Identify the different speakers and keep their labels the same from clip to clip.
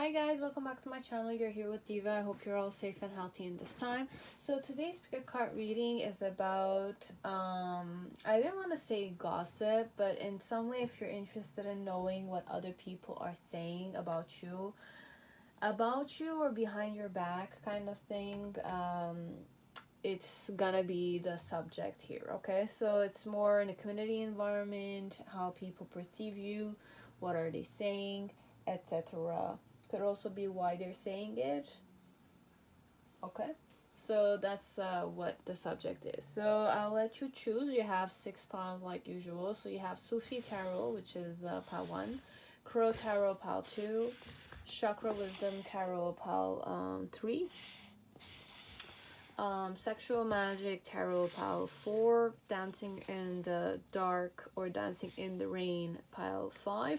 Speaker 1: Hi guys, welcome back to my channel. You're here with Diva. I hope you're all safe and healthy in this time. So today's pickacard reading is about I didn't want to say gossip, but in some way if you're interested in knowing what other people are saying about you or behind your back kind of thing, it's gonna be the subject here. Okay, so it's more in a community environment, how people perceive you, what are they saying, etc. Could also be why they're saying it. Okay, so that's what the subject is. So I'll let you choose. You have 6 piles like usual. So you have Sufi Tarot, which is pile 1, Crow Tarot pile 2, Chakra Wisdom Tarot pile 3, Sexual Magic Tarot pile 4, Dancing in the Dark or Dancing in the Rain pile 5,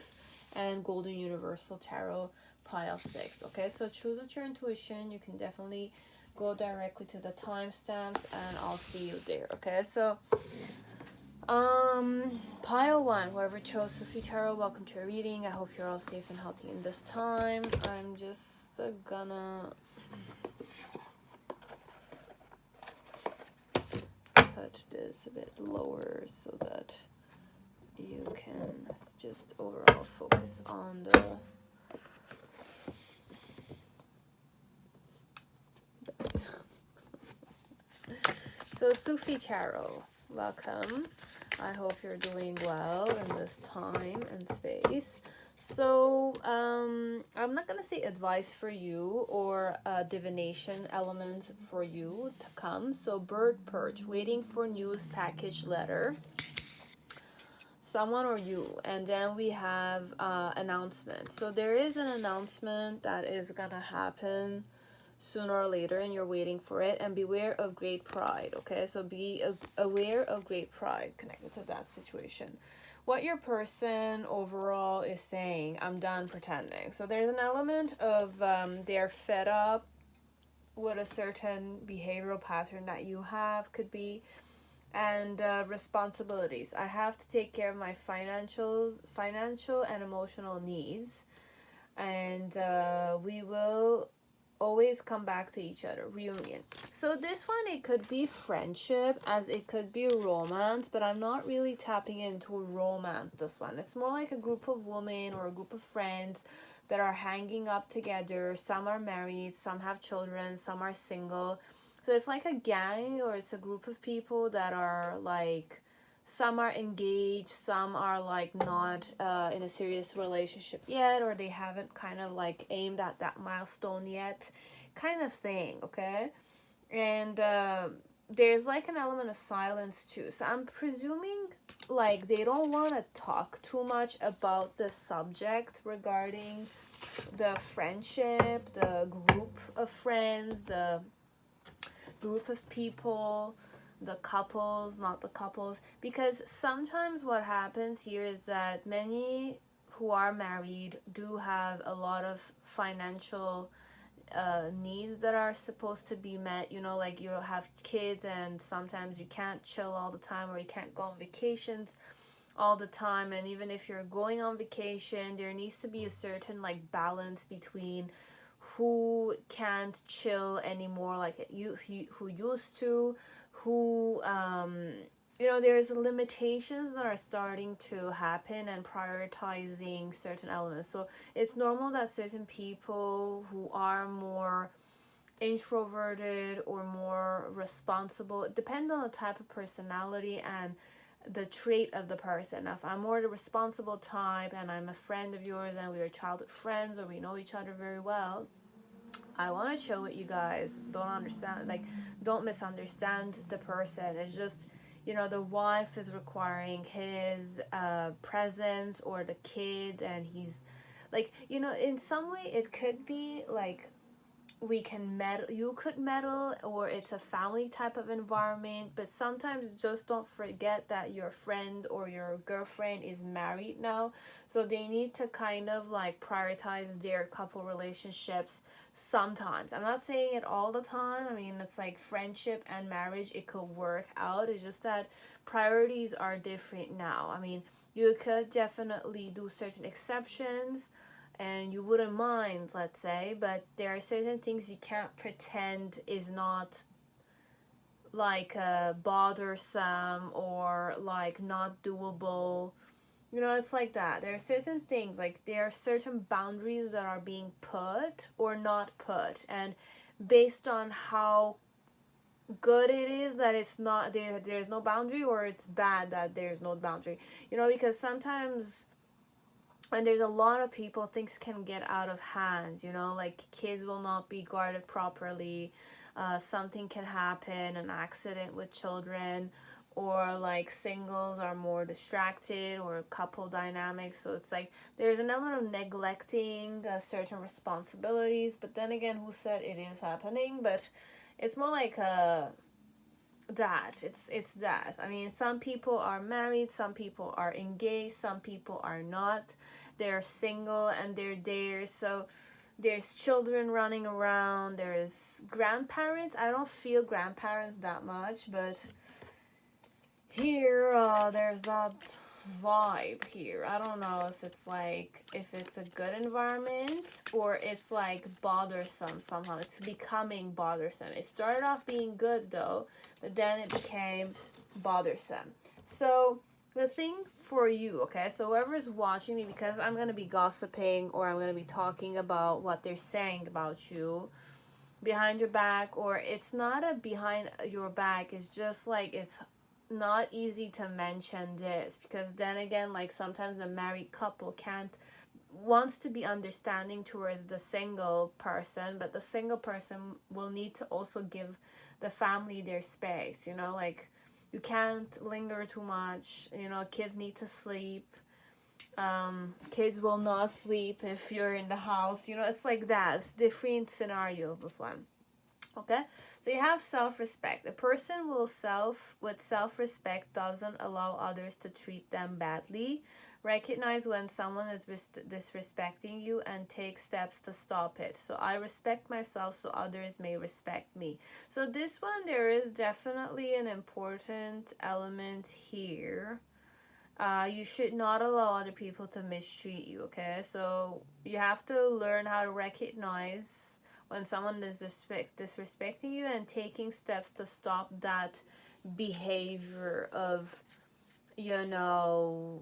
Speaker 1: and Golden Universal Tarot pile 6. Okay, so choose at your intuition. You can definitely go directly to the timestamps and I'll see you there. Okay, so pile 1, whoever chose Sufi Tarot, welcome to your reading. I hope you're all safe and healthy in this time. I'm just gonna put this a bit lower so that you can just overall focus on the So Sufi Tarot, welcome. I hope you're doing well in this time and space. So I'm not gonna say advice for you or a divination element for you to come. So bird perch, waiting for news package letter. Someone or you, and then we have announcement. So there is an announcement that is gonna happen sooner or later and you're waiting for it, and beware of great pride. Okay, so be aware of great pride connected to that situation. What your person overall is saying, I'm done pretending. So there's an element of they're fed up with a certain behavioral pattern that you have, could be, and responsibilities. I have to take care of my financial and emotional needs, and we will always come back to each other. Reunion. So this one, it could be friendship as it could be romance, but I'm not really tapping into romance this one. It's more like a group of women or a group of friends that are hanging up together. Some are married, some have children, some are single. So it's like a gang, or it's a group of people that are like, some are engaged, some are like not in a serious relationship yet, or they haven't kind of like aimed at that milestone yet, kind of thing. Okay, and there's like an element of silence too. So I'm presuming like they don't want to talk too much about the subject regarding the friendship, the group of friends, the group of people, the couples, not the couples, because sometimes what happens here is that many who are married do have a lot of financial needs that are supposed to be met. You know, like you have kids and sometimes you can't chill all the time, or you can't go on vacations all the time, and even if you're going on vacation, there needs to be a certain like balance between who can't chill anymore like who used to, who you know, there's limitations that are starting to happen and prioritizing certain elements. So it's normal that certain people who are more introverted or more responsible, it depends on the type of personality and the trait of the person. If I'm more the responsible type and I'm a friend of yours and we are childhood friends or we know each other very well, I want to chill with you guys. Don't misunderstand the person. It's just, you know, the wife is requiring his presence, or the kid, and he's like, you know, in some way it could be like we can meddle, you could meddle, or it's a family type of environment. But sometimes just don't forget that your friend or your girlfriend is married now, so they need to kind of like prioritize their couple relationships sometimes. I'm not saying it all the time. I mean, it's like friendship and marriage, it could work out. It's just that priorities are different now. I mean, you could definitely do certain exceptions and you wouldn't mind, let's say, but there are certain things you can't pretend is not like bothersome or like not doable. You know, it's like that. There are certain things, like there are certain boundaries that are being put or not put, and based on how good it is that it's not there, there's no boundary, or it's bad that there's no boundary. You know, because sometimes when there's a lot of people, things can get out of hand. You know, like kids will not be guarded properly. Something can happen, an accident with children, or like singles are more distracted, or couple dynamics. So it's like there's an element of neglecting certain responsibilities. But then again, who said it is happening? But it's more like that. It's that. I mean, some people are married, some people are engaged, some people are not. They're single and they're there. So there's children running around, there's grandparents. I don't feel grandparents that much, but here there's that vibe here. I don't know if it's like, if it's a good environment or it's like bothersome somehow. It's becoming bothersome. It started off being good though, but then it became bothersome. So the thing for you, okay, so whoever's watching me, because I'm going to be gossiping or I'm going to be talking about what they're saying about you behind your back, or it's not a behind your back, it's just like it's not easy to mention this, because then again, like sometimes the married couple can't, wants to be understanding towards the single person, but the single person will need to also give the family their space, you know, like you can't linger too much, you know, kids need to sleep. Kids will not sleep if you're in the house, you know, it's like that. It's different scenarios, this one. Okay, so you have self-respect. A person with self-respect doesn't allow others to treat them badly. Recognize when someone is disrespecting you and take steps to stop it. So I respect myself so others may respect me. So this one, there is definitely an important element here. You should not allow other people to mistreat you, okay? So you have to learn how to recognize when someone is disrespecting you and taking steps to stop that behavior of, you know,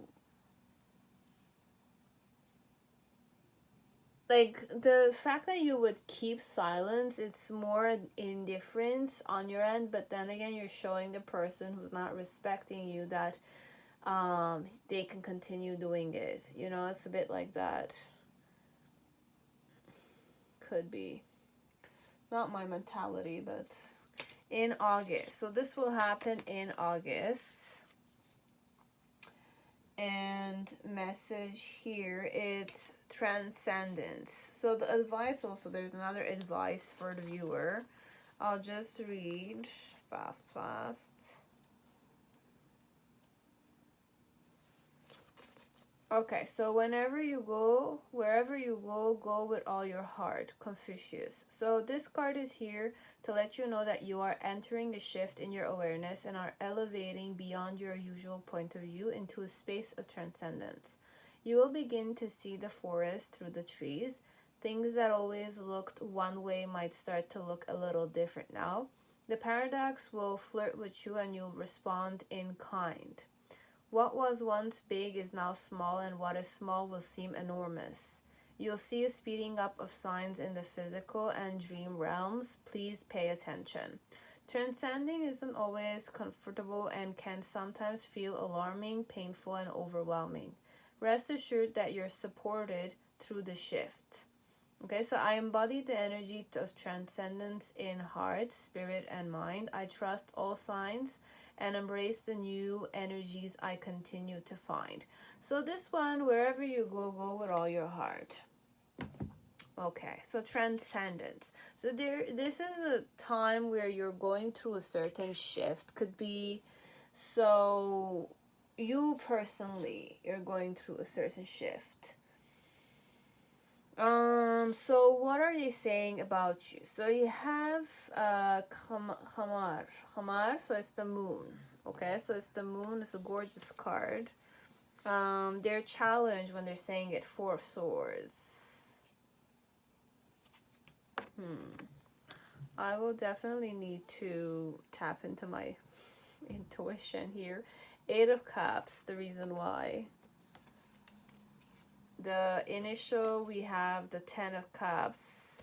Speaker 1: like the fact that you would keep silence, it's more indifference on your end, but then again, you're showing the person who's not respecting you that they can continue doing it. You know, it's a bit like that. Could be. Not my mentality, but in August. So this will happen in August. And message here, it's transcendence. So the advice also, there's another advice for the viewer. I'll just read fast. Okay, so wherever you go, go with all your heart. Confucius. So this card is here to let you know that you are entering a shift in your awareness and are elevating beyond your usual point of view into a space of transcendence. You will begin to see the forest through the trees. Things that always looked one way might start to look a little different now. The paradox will flirt with you and you'll respond in kind. What was once big is now small, and what is small will seem enormous. You'll see a speeding up of signs in the physical and dream realms. Please pay attention. Transcending isn't always comfortable and can sometimes feel alarming, painful, and overwhelming. Rest assured that you're supported through the shift. Okay, so I embody the energy of transcendence in heart, spirit, and mind. I trust all signs and embrace the new energies I continue to find. So this one, wherever you go with all your heart. Okay, so transcendence. So this is a time where you're going through a certain shift. Could be, so you personally, you're going through a certain shift. So what are they saying about you? So you have Khamar, so it's the moon. Okay, so it's the moon, it's a gorgeous card. They're challenged when they're saying it, Four of Swords. I will definitely need to tap into my intuition here. 8 of Cups, the reason why. The initial, we have the 10 of Cups.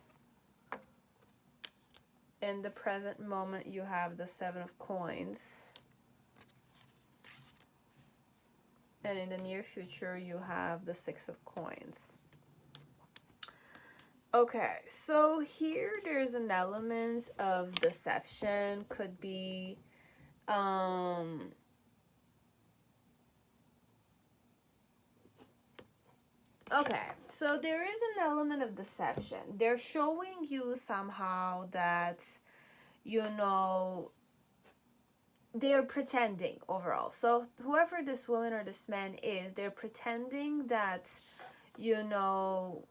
Speaker 1: In the present moment, you have the 7 of Coins. And in the near future, you have the 6 of Coins. Okay, so here there's an element of deception. Could be okay, so there is an element of deception. They're showing you somehow that, you know, they're pretending overall. So whoever this woman or this man is, they're pretending that, you know,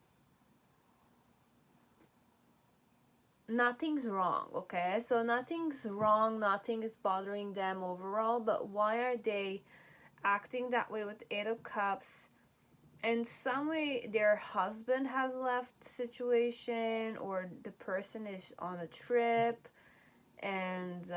Speaker 1: nothing's wrong, okay? So nothing's wrong, nothing is bothering them overall, but why are they acting that way with 8 of Cups? In some way, their husband has left the situation, or the person is on a trip, and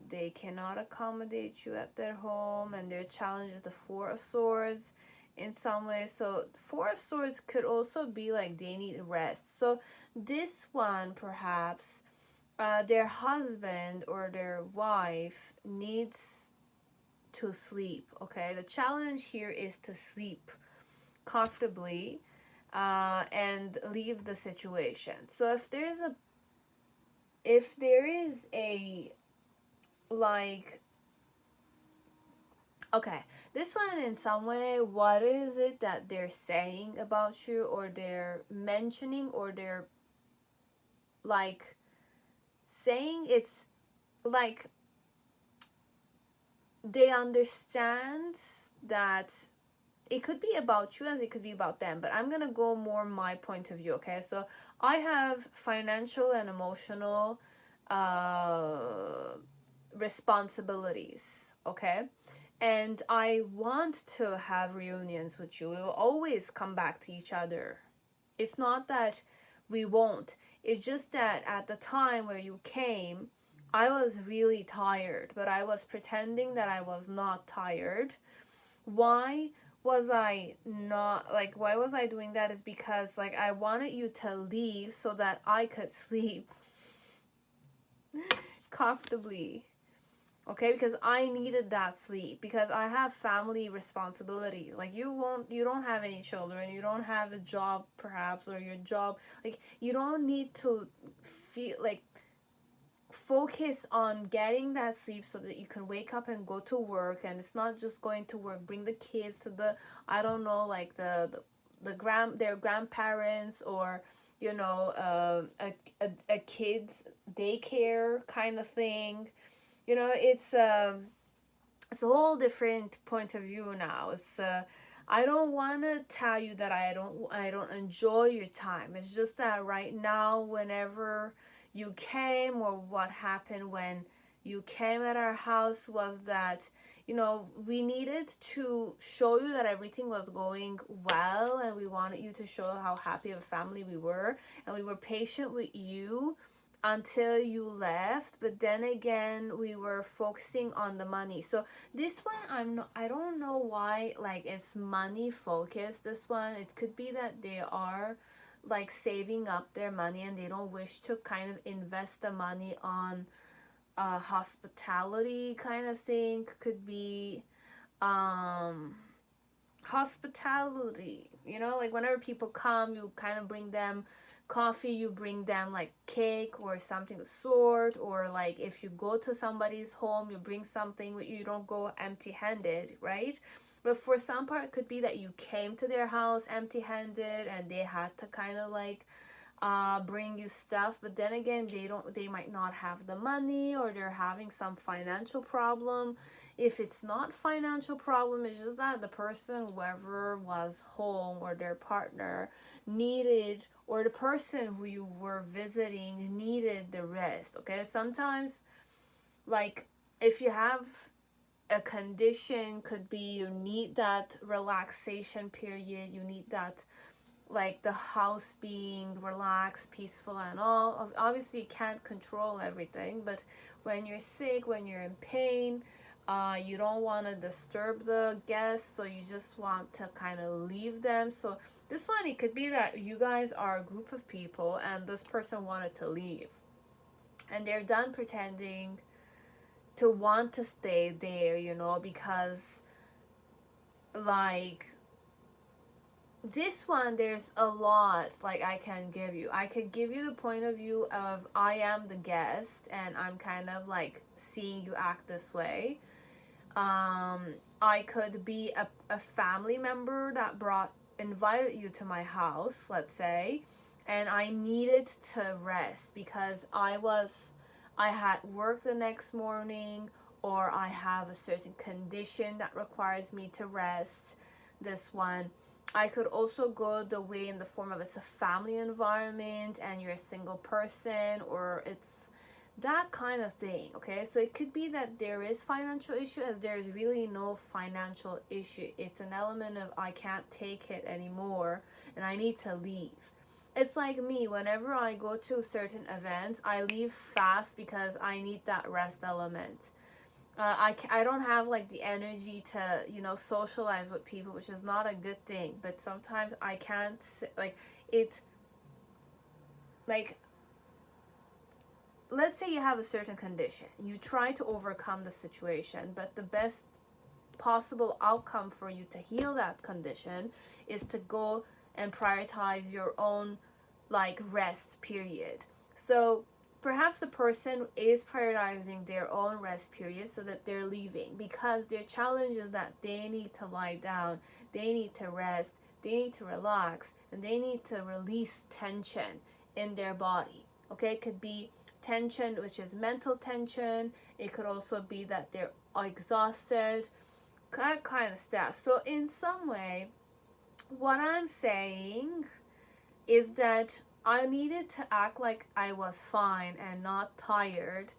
Speaker 1: they cannot accommodate you at their home, and their challenge is the 4 of Swords in some way. So 4 of Swords could also be like they need rest. So this one, perhaps their husband or their wife needs to sleep, okay? The challenge here is to sleep comfortably and leave the situation. So if there is a like, okay, this one in some way, what is it that they're saying about you, or they're mentioning, or they're like saying? It's like they understand that it could be about you as it could be about them, but I'm gonna go more my point of view, okay? So I have financial and emotional responsibilities, okay? And I want to have reunions with you. We will always come back to each other. It's not that we won't. It's just that at the time where you came, I was really tired, but I was pretending that I was not tired. Why was I not, like, why was I doing that? Is because, like, I wanted you to leave so that I could sleep comfortably, okay? Because I needed that sleep, because I have family responsibilities. Like, you don't have any children, you don't have a job perhaps, or your job, like, you don't need to feel like focus on getting that sleep so that you can wake up and go to work. And it's not just going to work, bring the kids to the, I don't know, like their grandparents, or, you know, a kid's daycare kind of thing. You know, it's a whole different point of view now. It's I don't want to tell you that I don't enjoy your time. It's just that right now, whenever you came, or what happened when you came at our house, was that, you know, we needed to show you that everything was going well, and we wanted you to show how happy of a family we were, and we were patient with you until you left. But then again, we were focusing on the money. So this one, I don't know why, like, it's money focused. This one, it could be that they are like saving up their money, and they don't wish to kind of invest the money on hospitality kind of thing. Could be hospitality, you know, like whenever people come, you kind of bring them coffee, you bring them like cake or something of sort, or like if you go to somebody's home, you bring something with you. You don't go empty-handed, right? But for some part, it could be that you came to their house empty-handed, and they had to kind of like bring you stuff. But then again, they might not have the money, or they're having some financial problem. If it's not financial problem, it's just that the person, whoever was home, or their partner needed, or the person who you were visiting needed the rest, okay? Sometimes, like, if you have a condition, could be you need that relaxation period, you need that like the house being relaxed, peaceful and all. Obviously you can't control everything, but when you're sick, when you're in pain, you don't want to disturb the guests, so you just want to kind of leave them. So this one, it could be that you guys are a group of people and this person wanted to leave and they're done pretending to want to stay there, you know, because like this one, there's a lot like I can give you. I could give you the point of view of I am the guest and I'm kind of like seeing you act this way. I could be a family member that invited you to my house, let's say, and I needed to rest because I had work the next morning, or I have a certain condition that requires me to rest. This one, I could also go the way in the form of it's a family environment and you're a single person, or it's that kind of thing. Okay, so it could be that there is financial issue, as there's really no financial issue. It's an element of I can't take it anymore and I need to leave. It's like me, whenever I go to certain events, I leave fast because I need that rest element. I don't have like the energy to, you know, socialize with people, which is not a good thing, but sometimes I can't, like, it, like, let's say you have a certain condition, you try to overcome the situation, but the best possible outcome for you to heal that condition is to go and prioritize your own like rest period. So perhaps the person is prioritizing their own rest period so that they're leaving, because their challenge is that they need to lie down, they need to rest, they need to relax, and they need to release tension in their body. Okay, it could be tension which is mental tension, it could also be that they're exhausted, that kind of stuff. So in some way, what I'm saying is that I needed to act like I was fine and not tired,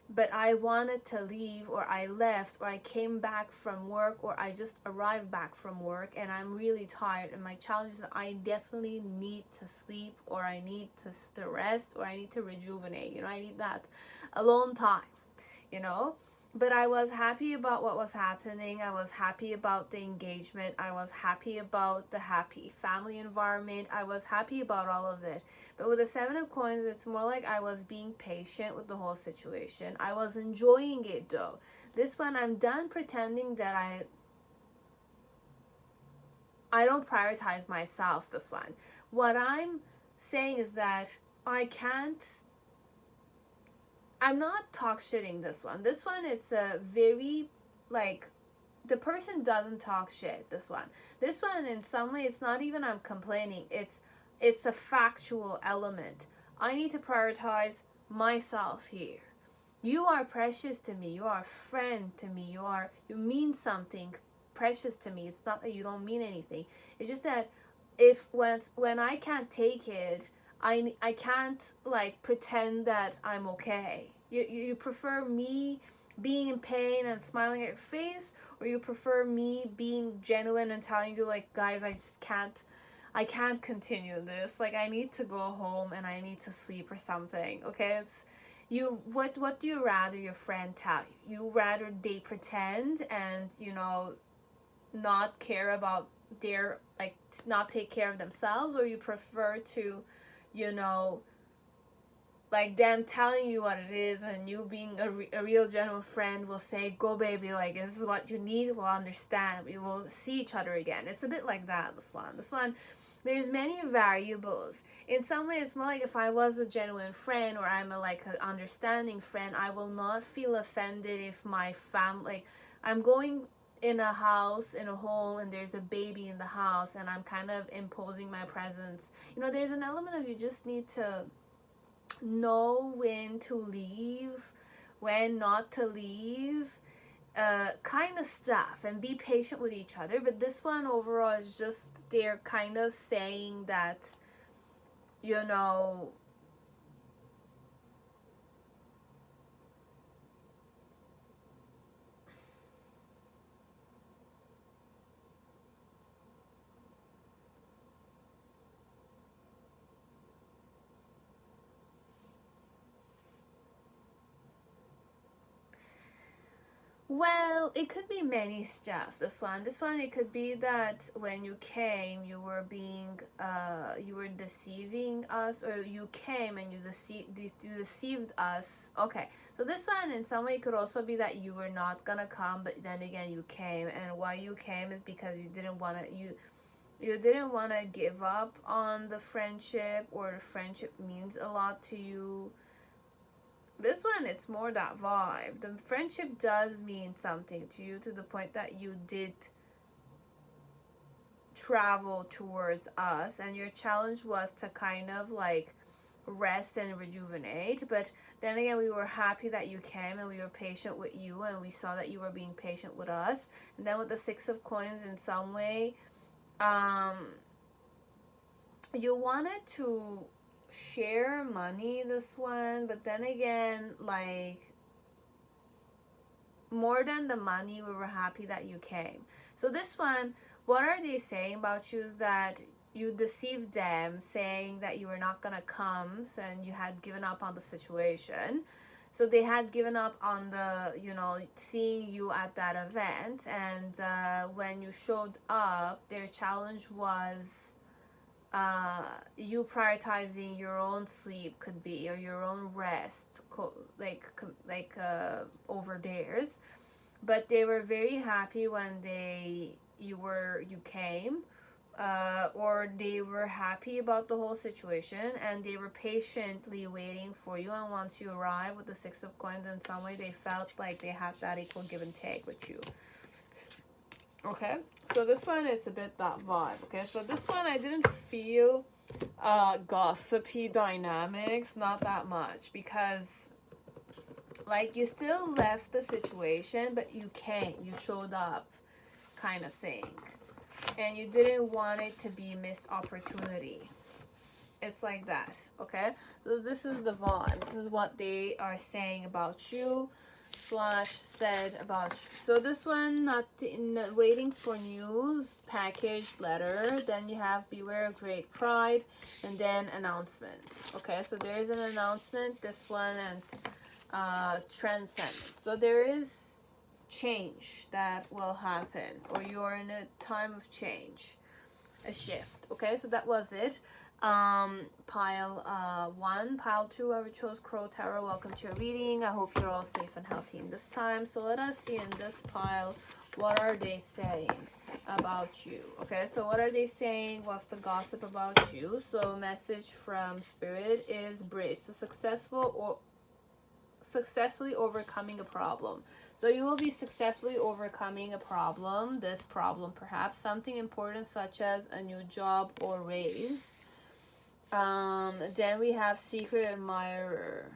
Speaker 1: but I wanted to leave, or I left, or I came back from work, or I just arrived back from work and I'm really tired, and my challenge is that I definitely need to sleep, or I need to rest, or I need to rejuvenate, you know, I need that alone time, you know. But I was happy about what was happening. I was happy about the engagement. I was happy about the happy family environment. I was happy about all of it. But with the Seven of Coins, it's more like I was being patient with the whole situation. I was enjoying it though. This one, I'm done pretending that I don't prioritize myself this one. What I'm saying is that I'm not talk shitting this one. This one, it's a very, like, the person doesn't talk shit, this one. This one, in some way, it's not even I'm complaining. It's a factual element. I need to prioritize myself here. You are precious to me. You are a friend to me. You mean something precious to me. It's not that you don't mean anything. It's just that when I can't take it, I can't like pretend that I'm okay. You prefer me being in pain and smiling at your face, or you prefer me being genuine and telling you like, guys, I can't continue this. Like, I need to go home and I need to sleep or something. Okay, what do you rather your friend tell you? You rather they pretend and, you know, not care about their, like, not take care of themselves, or you prefer to, you know, like them telling you what it is, and you being a real genuine friend will say, go baby, like, this is what you need, we'll understand, we will see each other again. It's a bit like that, this one, there's many variables. In some way, it's more like if I was a genuine friend, or I'm like an understanding friend, I will not feel offended if my family, I'm going in a house, in a home, and there's a baby in the house and I'm kind of imposing my presence. You know, there's an element of you just need to know when to leave, when not to leave, kind of stuff, and be patient with each other. But this one overall is just, they're kind of saying that, you know, Well, it could be many stuff. This one, it could be that when you came, you were being, you were deceiving us, or you came and you deceived us. Okay, so this one, in some way, it could also be that you were not gonna come, but then again, you came, and why you came is because you didn't wanna, you didn't wanna give up on the friendship, or the friendship means a lot to you. This one, it's more that vibe. The friendship does mean something to you, to the point that you did travel towards us, and your challenge was to kind of like rest and rejuvenate. But then again, we were happy that you came, and we were patient with you, and we saw that you were being patient with us. And then with the Six of Coins, in some way, you wanted to share money, this one, but then again, like, more than the money, we were happy that you came. So this one, what are they saying about you is that you deceived them, saying that you were not gonna come, and you had given up on the situation. So they had given up on the, you know, seeing you at that event. And when you showed up, their challenge was you prioritizing your own sleep, could be, or your own rest, over theirs. But they were very happy when you came, or they were happy about the whole situation, and they were patiently waiting for you. And once you arrived with the Six of Coins, in some way they felt like they had that equal give and take with you. Okay, so this one is a bit that vibe. Okay, so this one, I didn't feel gossipy dynamics, not that much, because like you still left the situation, but you came, you showed up, kind of thing, and you didn't want it to be missed opportunity. It's like that. Okay, so this is the vibe. This is what they are saying about you / said about you. So this one, not waiting for news, package, letter. Then you have beware of great pride, and then announcement. Okay, so there is an announcement, this one, and transcendent. So there is change that will happen, or you're in a time of change, a shift. Okay, so that was it. Pile 1, pile 2, whoever chose Crow Tarot, welcome to your reading. I hope you're all safe and healthy in this time. So let us see in this pile, what are they saying about you? Okay, so what are they saying? What's the gossip about you? So message from Spirit is bridge. So successfully overcoming a problem. So you will be successfully overcoming a problem, this problem perhaps, something important such as a new job or raise. Then we have secret admirer.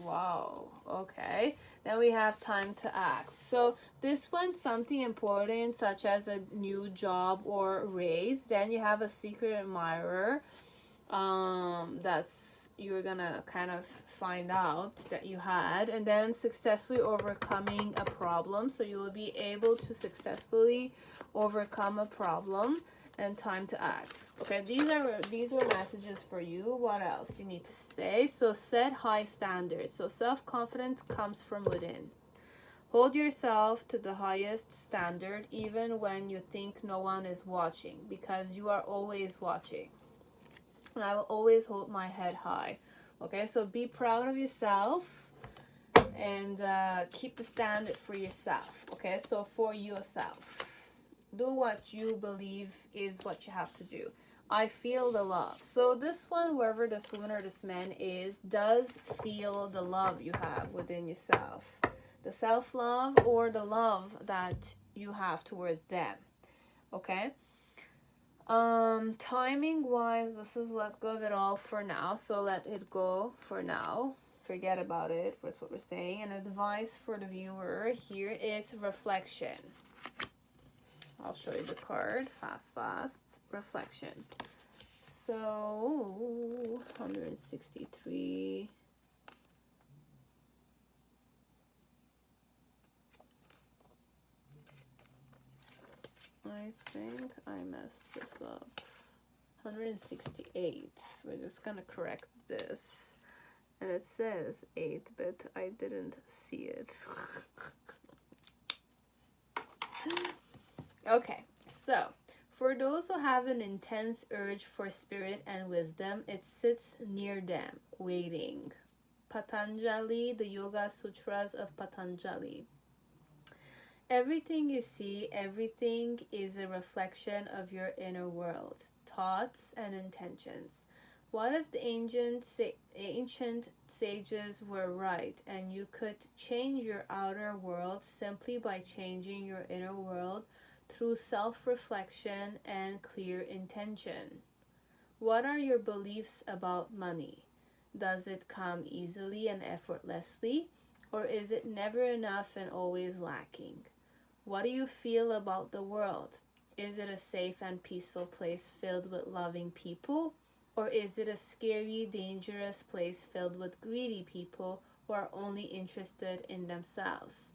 Speaker 1: Wow, okay. Then we have time to act. So this one's something important such as a new job or raise. Then you have a secret admirer. That's, you're gonna kind of find out that you had. And then successfully overcoming a problem. So you will be able to successfully overcome a problem. And time to act. Okay, these were messages for you. What else you need to say? So set high standards. So self-confidence comes from within. Hold yourself to the highest standard even when you think no one is watching, because you are always watching. And I will always hold my head high. Okay, so be proud of yourself, and keep the standard for yourself. Okay, so for yourself. Do what you believe is what you have to do. I feel the love. So this one, whoever this woman or this man is, does feel the love you have within yourself. The self-love, or the love that you have towards them. Okay? Timing wise, this is let go of it all for now. So let it go for now. Forget about it. That's what we're saying. And advice for the viewer here is reflection. I'll show you the card. Fast. Reflection. So, 163. I think I messed this up. 168. We're just gonna correct this. And it says 8, but I didn't see it. Okay, so for those who have an intense urge for spirit and wisdom, it sits near them, waiting. Patanjali, the Yoga Sutras of Patanjali. Everything you see, everything is a reflection of your inner world, thoughts and intentions. What if the ancient sages were right and you could change your outer world simply by changing your inner world through self-reflection and clear intention? What are your beliefs about money? Does it come easily and effortlessly, or is it never enough and always lacking? What do you feel about the world? Is it a safe and peaceful place filled with loving people? Or is it a scary, dangerous place filled with greedy people who are only interested in themselves?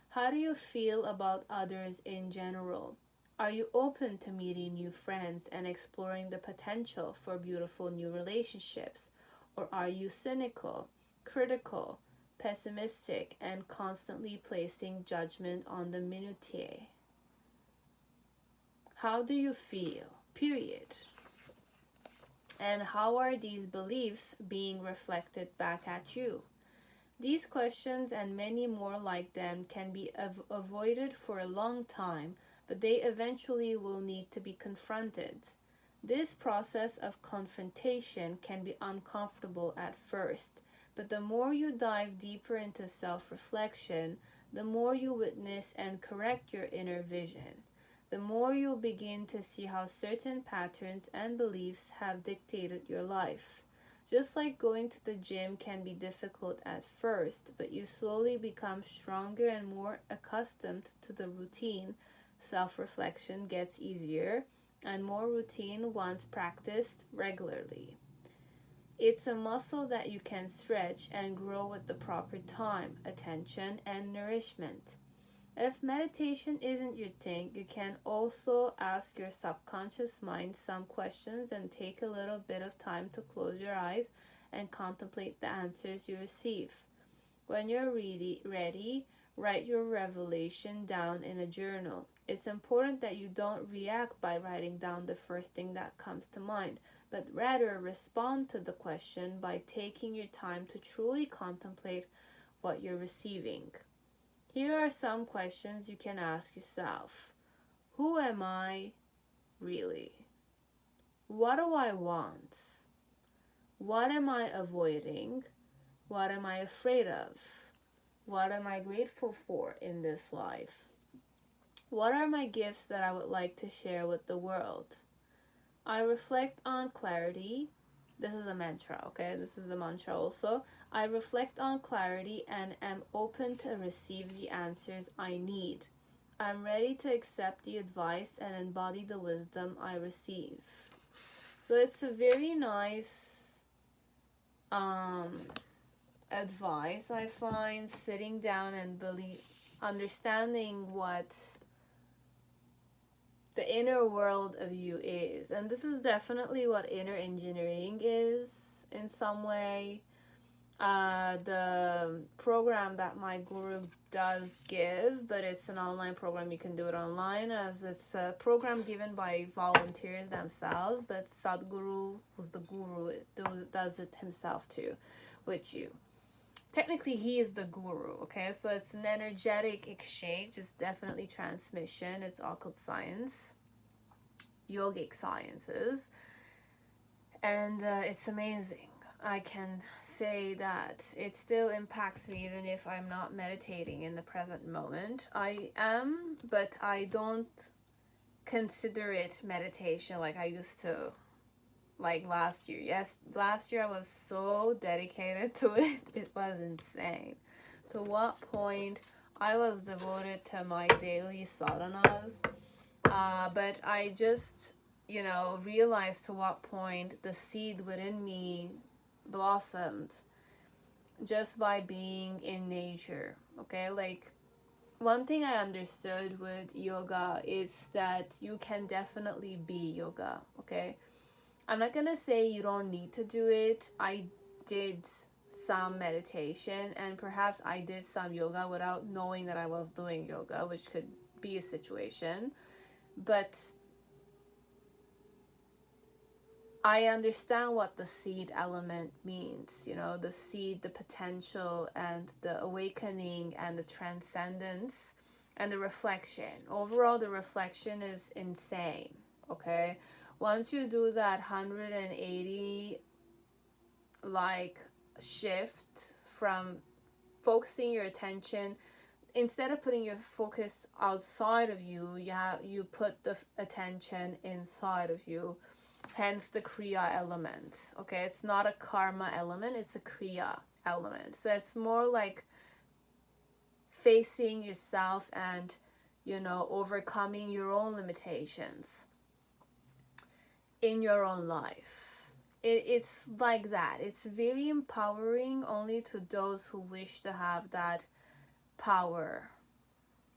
Speaker 1: How do you feel about others in general? Are you open to meeting new friends and exploring the potential for beautiful new relationships? Or are you cynical, critical, pessimistic, and constantly placing judgment on the minutiae? How do you feel? Period. And how are these beliefs being reflected back at you? These questions and many more like them can be avoided for a long time, but they eventually will need to be confronted. This process of confrontation can be uncomfortable at first, but the more you dive deeper into self-reflection, the more you witness and correct your inner vision. The more you'll begin to see how certain patterns and beliefs have dictated your life. Just like going to the gym can be difficult at first, but you slowly become stronger and more accustomed to the routine, self-reflection gets easier and more routine once practiced regularly. It's a muscle that you can stretch and grow with the proper time, attention, and nourishment. If meditation isn't your thing, you can also ask your subconscious mind some questions and take a little bit of time to close your eyes and contemplate the answers you receive. When you're ready, write your revelation down in a journal. It's important that you don't react by writing down the first thing that comes to mind, but rather respond to the question by taking your time to truly contemplate what you're receiving. Here are some questions you can ask yourself. Who am I really? What do I want? What am I avoiding? What am I afraid of? What am I grateful for in this life? What are my gifts that I would like to share with the world? I reflect on clarity. This is a mantra, okay? This is a mantra also. I reflect on clarity and am open to receive the answers I need. I'm ready to accept the advice and embody the wisdom I receive. So it's a very nice advice, I find, sitting down and understanding what the inner world of you is. And this is definitely what inner engineering is in some way. The program that my guru does give, but it's an online program. You can do it online, as it's a program given by volunteers themselves, but Sadhguru, who's the guru, does it himself too with you. Technically he is the guru, okay? So it's an energetic exchange. It's definitely transmission. It's occult science, yogic sciences, and it's amazing. I can say that it still impacts me even if I'm not meditating in the present moment. I am, but I don't consider it meditation like I used to, like last year. Yes, last year I was so dedicated to it. It was insane. To what point I was devoted to my daily sadhanas. But I just, realized to what point the seed within me blossomed just by being in nature. Okay, like one thing I understood with yoga is that you can definitely be yoga. Okay, I'm not gonna say you don't need to do it. I did some meditation and perhaps I did some yoga without knowing that I was doing yoga, which could be a situation. But I understand what the seed element means, you know, the seed, the potential, and the awakening, and the transcendence, and the reflection. Overall, the reflection is insane, okay? Once you do that 180 like shift from focusing your attention, instead of putting your focus outside of you, you put the attention inside of you. Hence the Kriya element. Okay, it's not a karma element, it's a Kriya element. So it's more like facing yourself and, you know, overcoming your own limitations in your own life. It's like that. It's very empowering only to those who wish to have that power.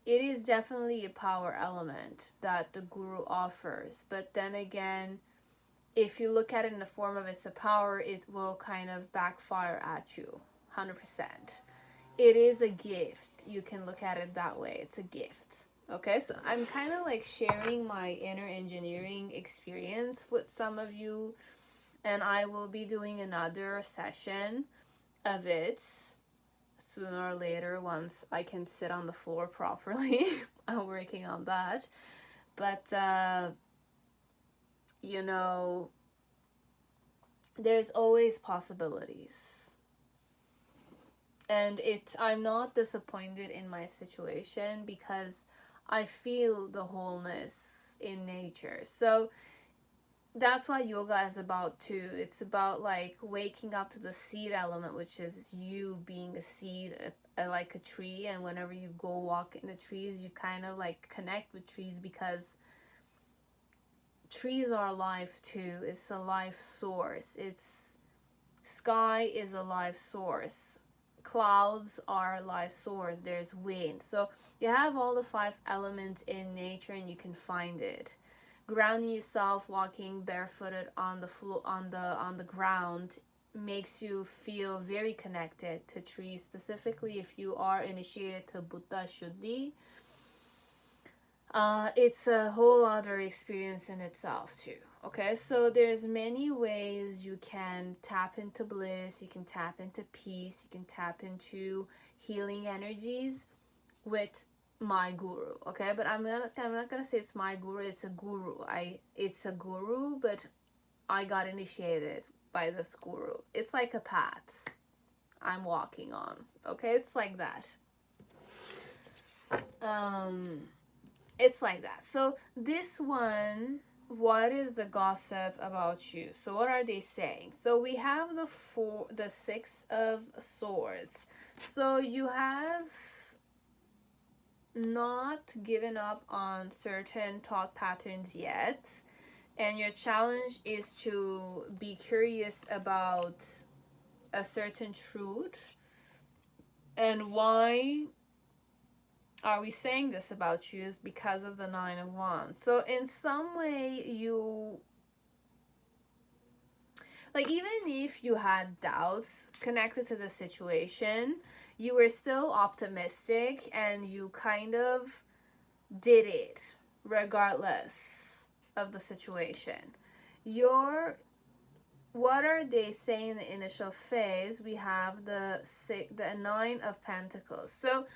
Speaker 1: It is definitely a power element that the guru offers, but then again, if you look at it in the form of it's a power, it will kind of backfire at you 100%. It is a gift. You can look at it that way. It's a gift. Okay, so I'm kind of like sharing my inner engineering experience with some of you, and I will be doing another session of it sooner or later once I can sit on the floor properly. I'm working on that. But you know, there's always possibilities. And I'm not disappointed in my situation because I feel the wholeness in nature. So that's what yoga is about too. It's about like waking up to the seed element, which is you being a seed, like a tree. And whenever you go walk in the trees, you kind of like connect with trees because trees are life too. It's a life source. Sky is a life source. Clouds are a life source. There's wind. So you have all the 5 elements in nature, and you can find it. Grounding yourself, walking barefooted on the floor, on the ground, makes you feel very connected to trees. Specifically, if you are initiated to Buddha Shuddhi, it's a whole other experience in itself too. Okay, so there's many ways you can tap into bliss, you can tap into peace, you can tap into healing energies with my guru. Okay, but I'm not gonna say it's my guru. It's a guru. It's a guru, but I got initiated by this guru. It's like a path I'm walking on. Okay, it's like that. It's like that. So this one, what is the gossip about you? So what are they saying? So we have the 6 of Swords. So you have not given up on certain thought patterns yet, and your challenge is to be curious about a certain truth. And why are we saying this about you is because of the 9 of Wands. So in some way, you, like, even if you had doubts connected to the situation, you were still optimistic and you kind of did it regardless of the situation. What are they saying in the initial phase? We have the 9 of Pentacles. So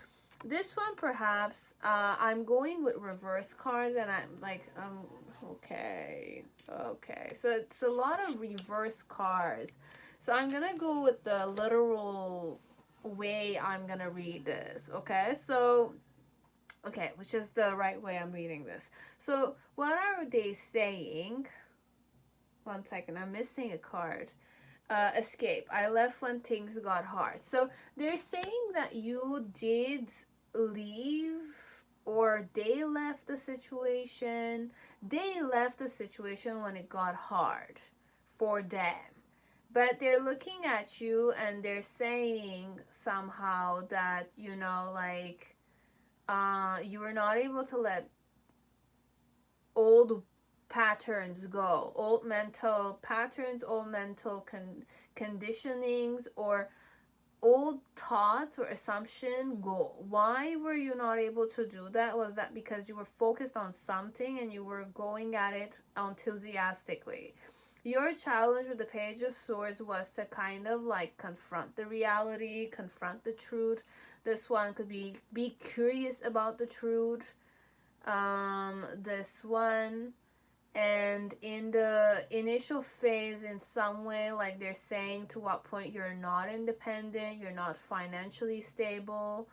Speaker 1: this one, perhaps, I'm going with reverse cards, and I'm like, okay. So it's a lot of reverse cards. So I'm gonna go with the literal way I'm gonna read this, okay? So, okay, which is the right way I'm reading this. So what are they saying? 1 second, I'm missing a card. Escape. I left when things got hard. So they're saying that you did leave, or they left the situation. They left the situation when it got hard for them. But they're looking at you and they're saying somehow that, you know, like, you were not able to let old patterns go, old mental patterns, old mental conditionings, or old thoughts or assumption go. Why were you not able to do that? Was that because you were focused on something and you were going at it enthusiastically? Your challenge with the Page of Swords was to kind of like confront the reality, confront the truth. This one could be curious about the truth. This one, and in the initial phase, in some way, like they're saying to what point you're not independent, you're not financially stable,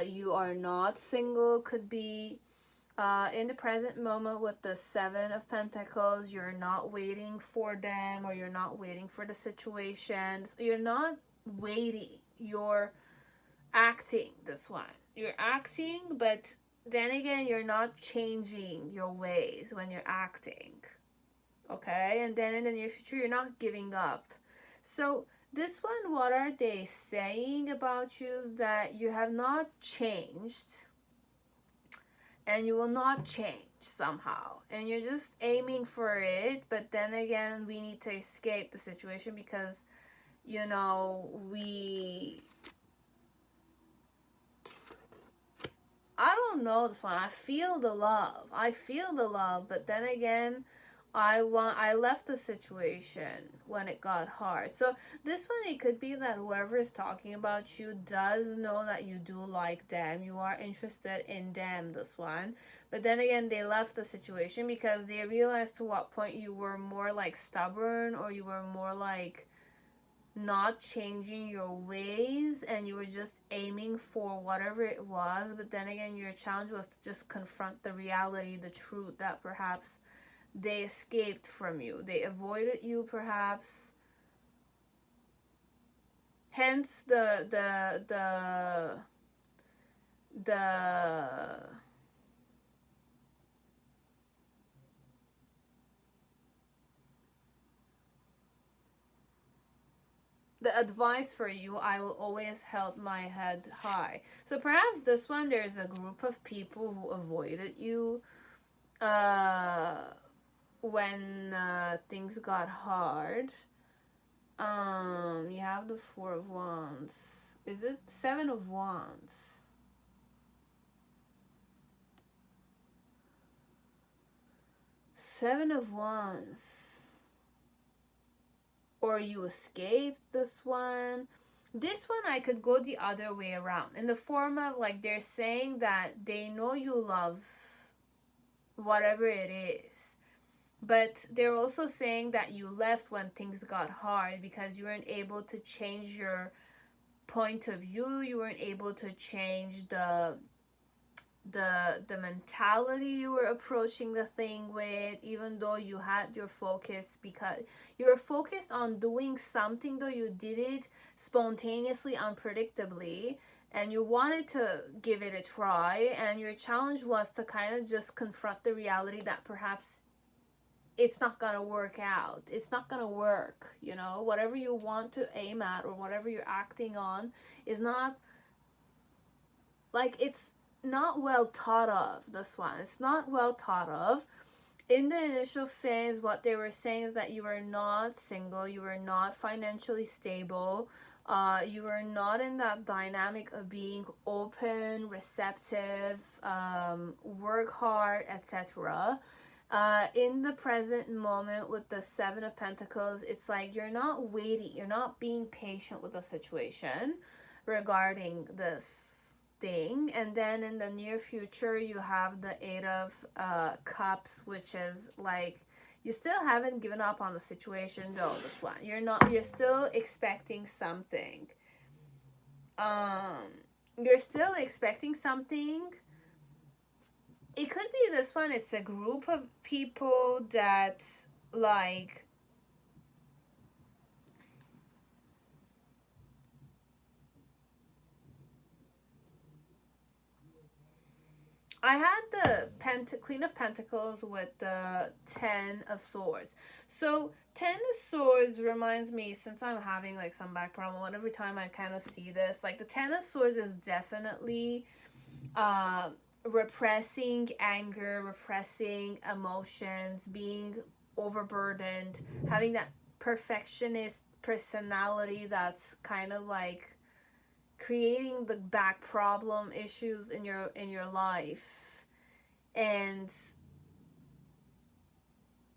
Speaker 1: you are not single, could be. In the present moment with the Seven of Pentacles, you're not waiting for them, or you're not waiting for the situation. You're not waiting, you're acting. This one, you're acting, but then again, you're not changing your ways when you're acting. Okay? And then in the near future, you're not giving up. So this one, what are they saying about you is that you have not changed, and you will not change somehow, and you're just aiming for it. But then again, we need to escape the situation because, you know, I don't know this one. I feel the love, but then again, I left the situation when it got hard. So this one, it could be that whoever is talking about you does know that you do like them. You are interested in them, this one. But then again, they left the situation because they realized to what point you were more like stubborn, or you were more like not changing your ways, and you were just aiming for whatever it was. But then again, your challenge was to just confront the reality, the truth, that perhaps they escaped from you, they avoided you, perhaps. Hence the advice for you: I will always hold my head high. So perhaps this one, there's a group of people who avoided you when things got hard. You have the Four of Wands. Is it Seven of Wands? Seven of Wands. Or you escaped this one. This one, I could go the other way around, in the form of like they're saying that they know you love whatever it is, but they're also saying that you left when things got hard because you weren't able to change your point of view. You weren't able to change the mentality you were approaching the thing with, even though you had your focus, because you were focused on doing something, though you did it spontaneously, unpredictably, and you wanted to give it a try, and your challenge was to kind of just confront the reality that perhaps it's not gonna work out, it's not gonna work. You know, whatever you want to aim at, or whatever you're acting on, is not like, it's not well thought of. This one, it's not well thought of. In the initial phase, what they were saying is that you were not single, you were not financially stable, you were not in that dynamic of being open, receptive, work hard, etc. In the present moment with the Seven of Pentacles, it's like you're not waiting, you're not being patient with the situation regarding this thing. And then in the near future, you have the Eight of Cups, which is like you still haven't given up on the situation, though. This one, you're still expecting something. You're still expecting something. It could be this one, it's a group of people that like I had the Queen of Pentacles with the Ten of Swords. So Ten of Swords reminds me, since I'm having like some back problem, every time I kind of see this, like the Ten of Swords is definitely repressing anger, repressing emotions, being overburdened, having that perfectionist personality that's kind of like creating the back problem issues in your life. And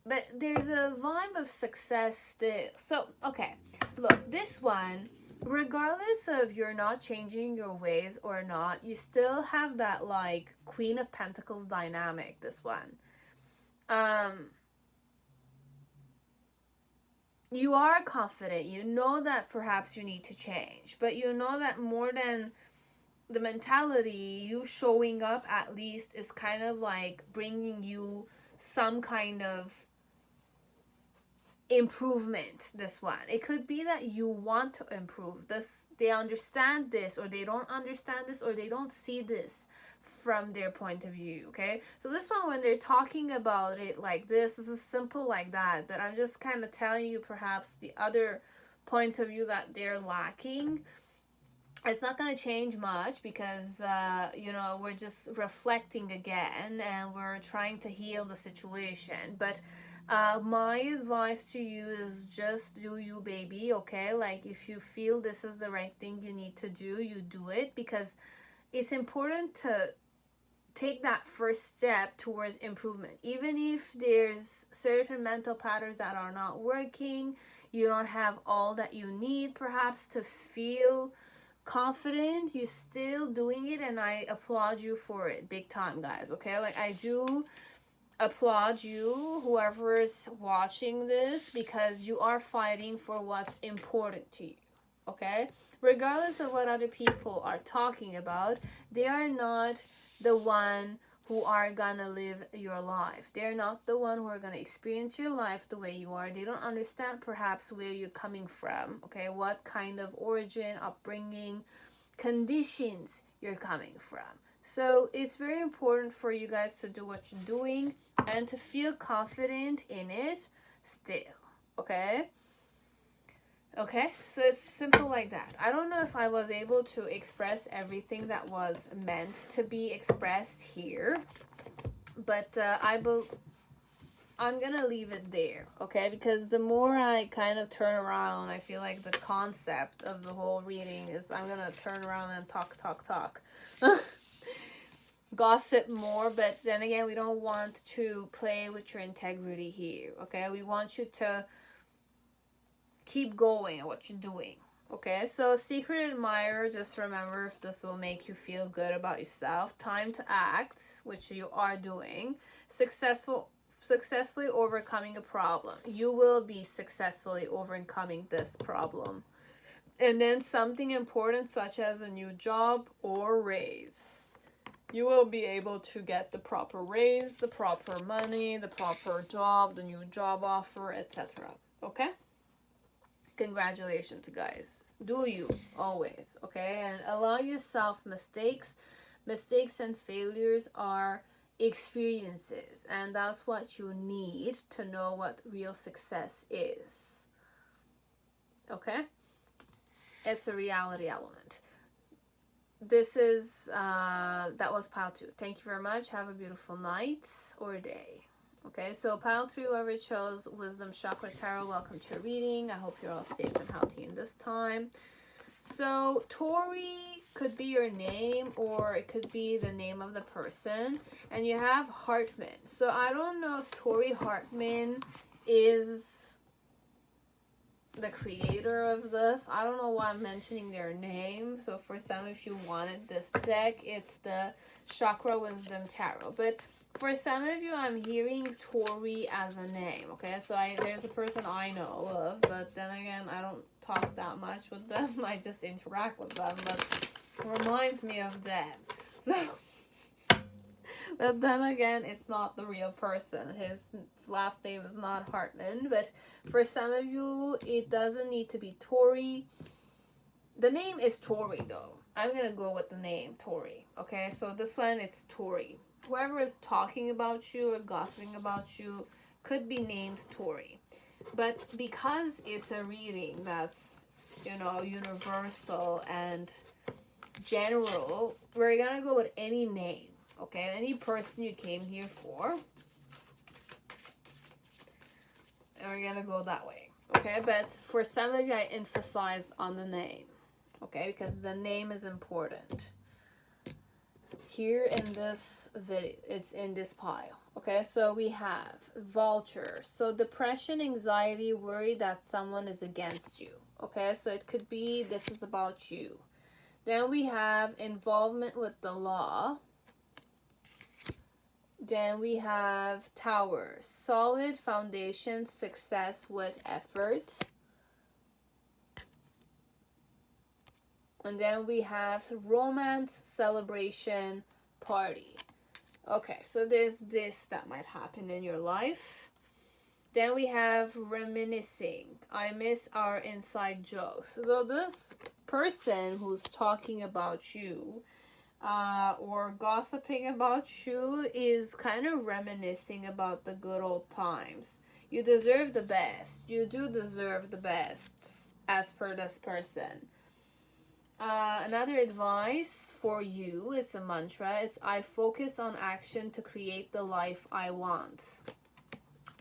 Speaker 1: but there's a vibe of success still. So okay, look, this one, regardless of you're not changing your ways or not, you still have that like Queen of Pentacles dynamic, this one. You are confident, you know that perhaps you need to change, but you know that more than the mentality, you showing up at least is kind of like bringing you some kind of improvement. This one, it could be that you want to improve this, they understand this, or they don't understand this, or they don't see this from their point of view. Okay, so this one, when they're talking about it like this is simple like that, but I'm just kind of telling you perhaps the other point of view that they're lacking. It's not going to change much because you know, we're just reflecting again and we're trying to heal the situation. But my advice to you is just do you, baby. Okay, like if you feel this is the right thing you need to do, you do it, because it's important to take that first step towards improvement. Even if there's certain mental patterns that are not working, you don't have all that you need perhaps to feel confident, you're still doing it, and I applaud you for it big time, guys. Okay, like I do applaud you, whoever's watching this, because you are fighting for what's important to you. Okay, regardless of what other people are talking about, they are not the one who are gonna live your life. They're not the one who are gonna experience your life the way you are. They don't understand perhaps where you're coming from. Okay, what kind of origin, upbringing, conditions you're coming from. So it's very important for you guys to do what you're doing and to feel confident in it still. Okay, okay, so it's simple like that. I don't know if I was able to express everything that was meant to be expressed here, but I'm gonna leave it there, okay? Because the more I kind of turn around, I feel like the concept of the whole reading is I'm gonna turn around and talk gossip more. But then again, we don't want to play with your integrity here, okay? We want you to keep going at what you're doing. Okay, so secret admirer, just remember, if this will make you feel good about yourself, time to act, which you are doing. Successfully overcoming a problem. You will be successfully overcoming this problem. And then something important, such as a new job or raise. You will be able to get the proper raise, the proper money, the proper job, the new job offer, etc. Okay? Congratulations, guys. Do you always, okay? And allow yourself mistakes. Mistakes and failures are experiences, and that's what you need to know what real success is. Okay? It's a reality element. This is that was pile 2. Thank you very much. Have a beautiful night or day. Okay, so pile 3, whoever chose Wisdom Chakra Tarot, welcome to your reading. I hope you're all safe and healthy in this time. So Tori could be your name, or it could be the name of the person. And you have Hartman. So I don't know if Tori Hartman is the creator of this. I don't know why I'm mentioning their name. So for some of you wanted this deck, it's the Chakra Wisdom Tarot. But for some of you, I'm hearing Tori as a name, okay? So there's a person I know of, but then again, I don't talk that much with them. I just interact with them, but it reminds me of them. So, but then again, it's not the real person. His last name is not Hartman, but for some of you, it doesn't need to be Tori. The name is Tori, though. I'm gonna go with the name Tori, okay? So this one, it's Tori. Whoever is talking about you or gossiping about you could be named Tori. But because it's a reading that's, you know, universal and general, we're gonna go with any name, okay? Any person you came here for. And we're gonna go that way, okay? But for some of you, I emphasized on the name, okay? Because the name is important. Here in this video, it's in this pile, okay? So we have vulture. So depression, anxiety, worry that someone is against you, okay? So it could be this is about you. Then we have involvement with the law. Then we have tower, solid foundation, success with effort. And then we have romance, celebration, party. Okay, so there's this that might happen in your life. Then we have reminiscing. I miss our inside jokes. So this person who's talking about you or gossiping about you is kind of reminiscing about the good old times. You deserve the best. You do deserve the best as per this person. Another advice for you, it's a mantra, is I focus on action to create the life I want.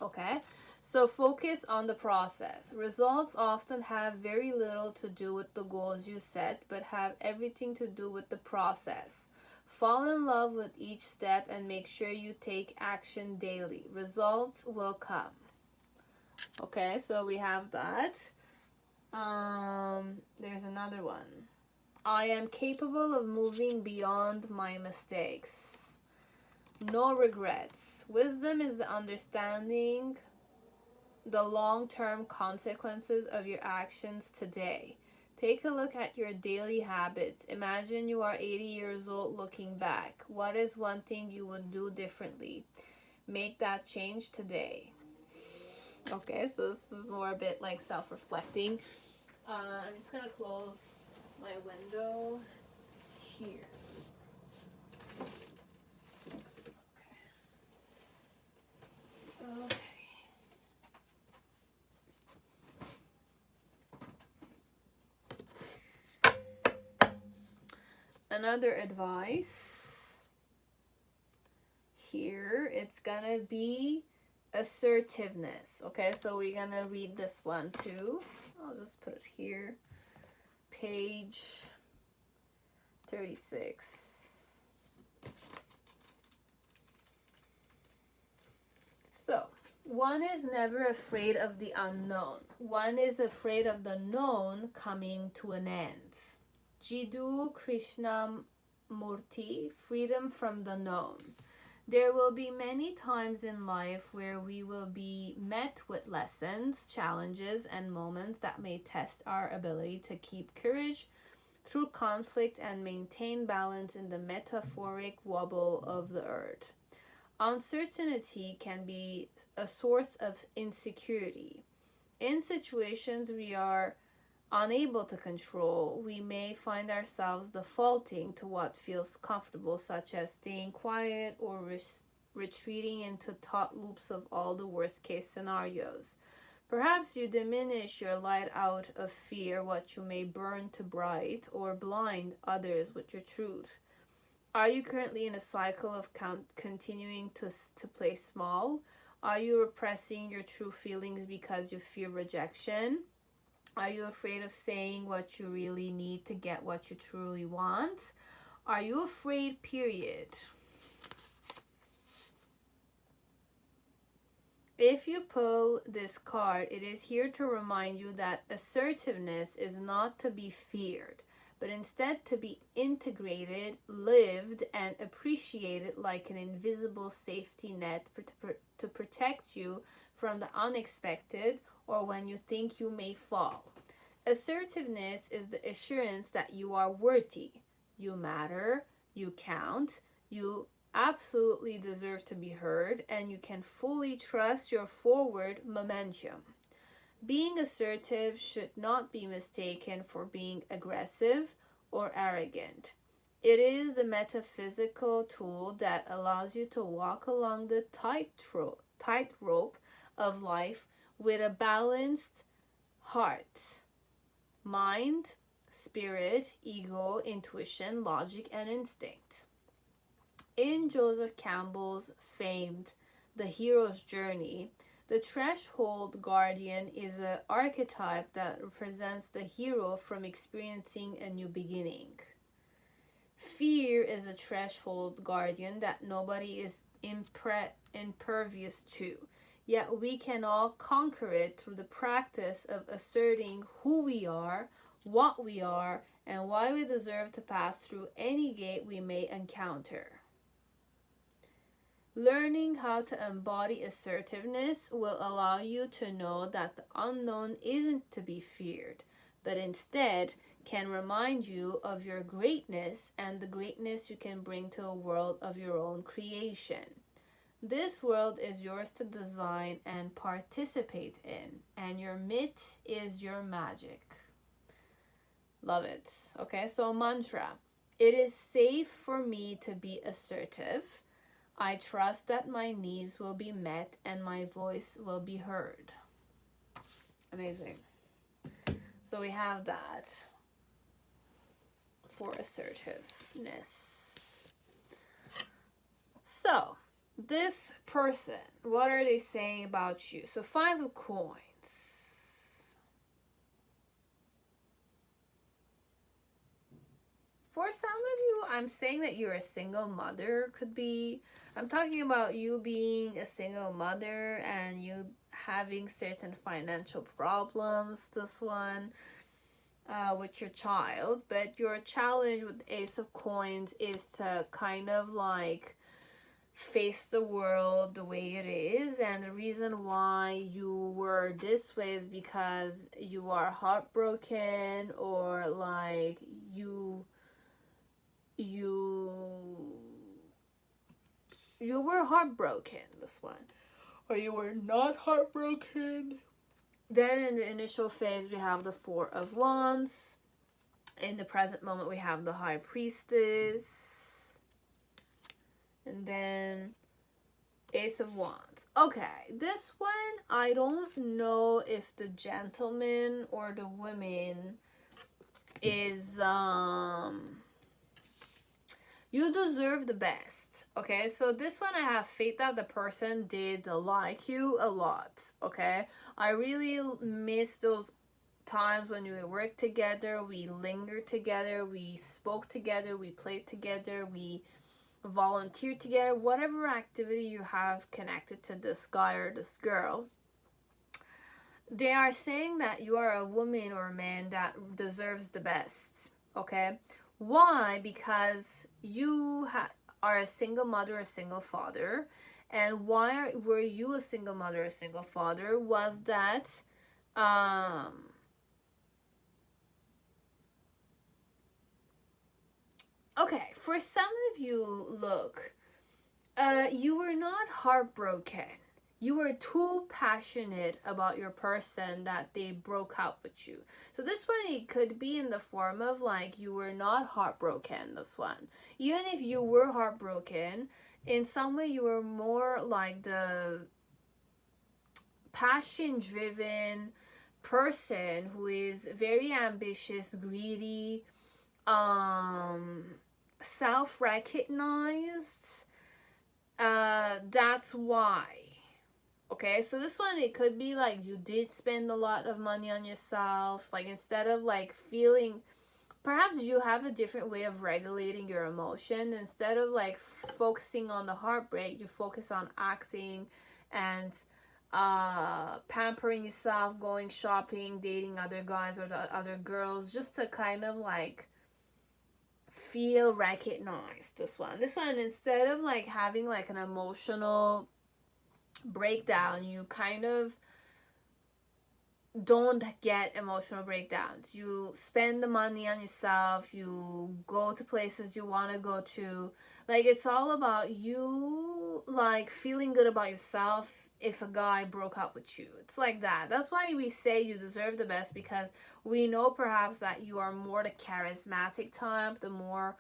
Speaker 1: Okay, so focus on the process. Results often have very little to do with the goals you set, but have everything to do with the process. Fall in love with each step and make sure you take action daily. Results will come. Okay, so we have that. There's another one. I am capable of moving beyond my mistakes. No regrets. Wisdom is understanding the long-term consequences of your actions today. Take a look at your daily habits. Imagine you are 80 years old looking back. What is one thing you would do differently? Make that change today. Okay, so this is more a bit like self-reflecting. I'm just going to close my window here. Okay. Another advice here, it's gonna be assertiveness. Okay, so we're gonna read this one too. I'll just put it here. Page 36. So, one is never afraid of the unknown. One is afraid of the known coming to an end. Jiddu Krishnamurti, freedom from the known. There will be many times in life where we will be met with lessons, challenges, and moments that may test our ability to keep courage through conflict and maintain balance in the metaphoric wobble of the earth. Uncertainty can be a source of insecurity. In situations we are unable to control, we may find ourselves defaulting to what feels comfortable, such as staying quiet or retreating into thought loops of all the worst case scenarios. Perhaps you diminish your light out of fear what you may burn to bright, or blind others with your truth. Are you currently in a cycle of continuing to play small? Are you repressing your true feelings because you fear rejection? Are you afraid of saying what you really need to get what you truly want? Are you afraid, period? If you pull this card, it is here to remind you that assertiveness is not to be feared, but instead to be integrated, lived, and appreciated like an invisible safety net to protect you from the unexpected or when you think you may fall. Assertiveness is the assurance that you are worthy, you matter, you count, you absolutely deserve to be heard, and you can fully trust your forward momentum. Being assertive should not be mistaken for being aggressive or arrogant. It is the metaphysical tool that allows you to walk along the tightrope of life with a balanced heart, mind, spirit, ego, intuition, logic, and instinct. In Joseph Campbell's famed The Hero's Journey, The threshold guardian is an archetype that represents the hero from experiencing a new beginning. Fear is a threshold guardian that nobody is impervious to. Yet we can all conquer it through the practice of asserting who we are, what we are, and why we deserve to pass through any gate we may encounter. Learning how to embody assertiveness will allow you to know that the unknown isn't to be feared, but instead can remind you of your greatness and the greatness you can bring to a world of your own creation. This world is yours to design and participate in, and your myth is your magic. Love it. Okay, so mantra. It is safe for me to be assertive. I trust that my needs will be met and my voice will be heard. Amazing. So we have that for assertiveness. So, this person, what are they saying about you? So 5 of coins. For some of you, I'm saying that you're a single mother. Could be, I'm talking about you being a single mother and you having certain financial problems, this one, with your child. But your challenge with Ace of Coins is to kind of like face the world the way it is, and the reason why you were this way is because you are heartbroken, or like you were heartbroken, this one, or you were not heartbroken. Then in the initial phase we have the 4 of Wands. In the present moment we have the High Priestess. And then Ace of Wands. Okay, this one, I don't know if the gentleman or the woman is, you deserve the best. Okay, so this one I have faith that the person did like you a lot. Okay, I really miss those times when we worked together, we lingered together, we spoke together, we played together, we volunteer together, whatever activity you have connected to this guy or this girl. They are saying that you are a woman or a man that deserves the best. Okay, why? Because you are a single mother or a single father. And why were you a single mother or a single father? Was that okay, for some of you, look, you were not heartbroken. You were too passionate about your person that they broke up with you. So this one, it could be in the form of like you were not heartbroken, this one. Even if you were heartbroken, in some way you were more like the passion-driven person who is very ambitious, greedy, self-recognized. That's why. Okay, so this one, it could be like you did spend a lot of money on yourself. Like instead of like feeling, perhaps you have a different way of regulating your emotion. Instead of like focusing on the heartbreak, you focus on acting and pampering yourself, going shopping, dating other guys or the other girls, just to kind of like feel recognized. This one, instead of like having like an emotional breakdown, you kind of don't get emotional breakdowns. You spend the money on yourself, you go to places you want to go to. Like it's all about you like feeling good about yourself if a guy broke up with you. It's like that. That's why we say you deserve the best, because we know perhaps that you are more the charismatic type, the more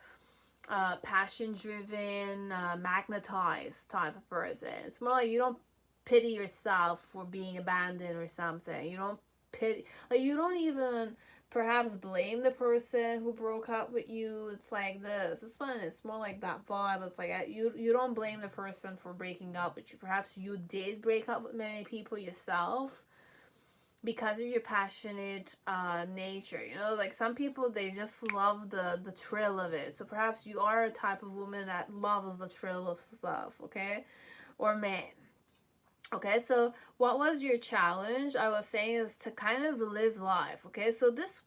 Speaker 1: passion-driven, magnetized type of person. It's more like you don't pity yourself for being abandoned or something. You don't pity, like you don't even perhaps blame the person who broke up with you. It's like this one is more like that vibe. It's like you don't blame the person for breaking up with you. Perhaps you did break up with many people yourself because of your passionate nature. You know, like some people, they just love the thrill of it. So perhaps you are a type of woman that loves the thrill of stuff, okay? Or man. Okay, so what was your challenge? I was saying is to kind of live life. Okay, so this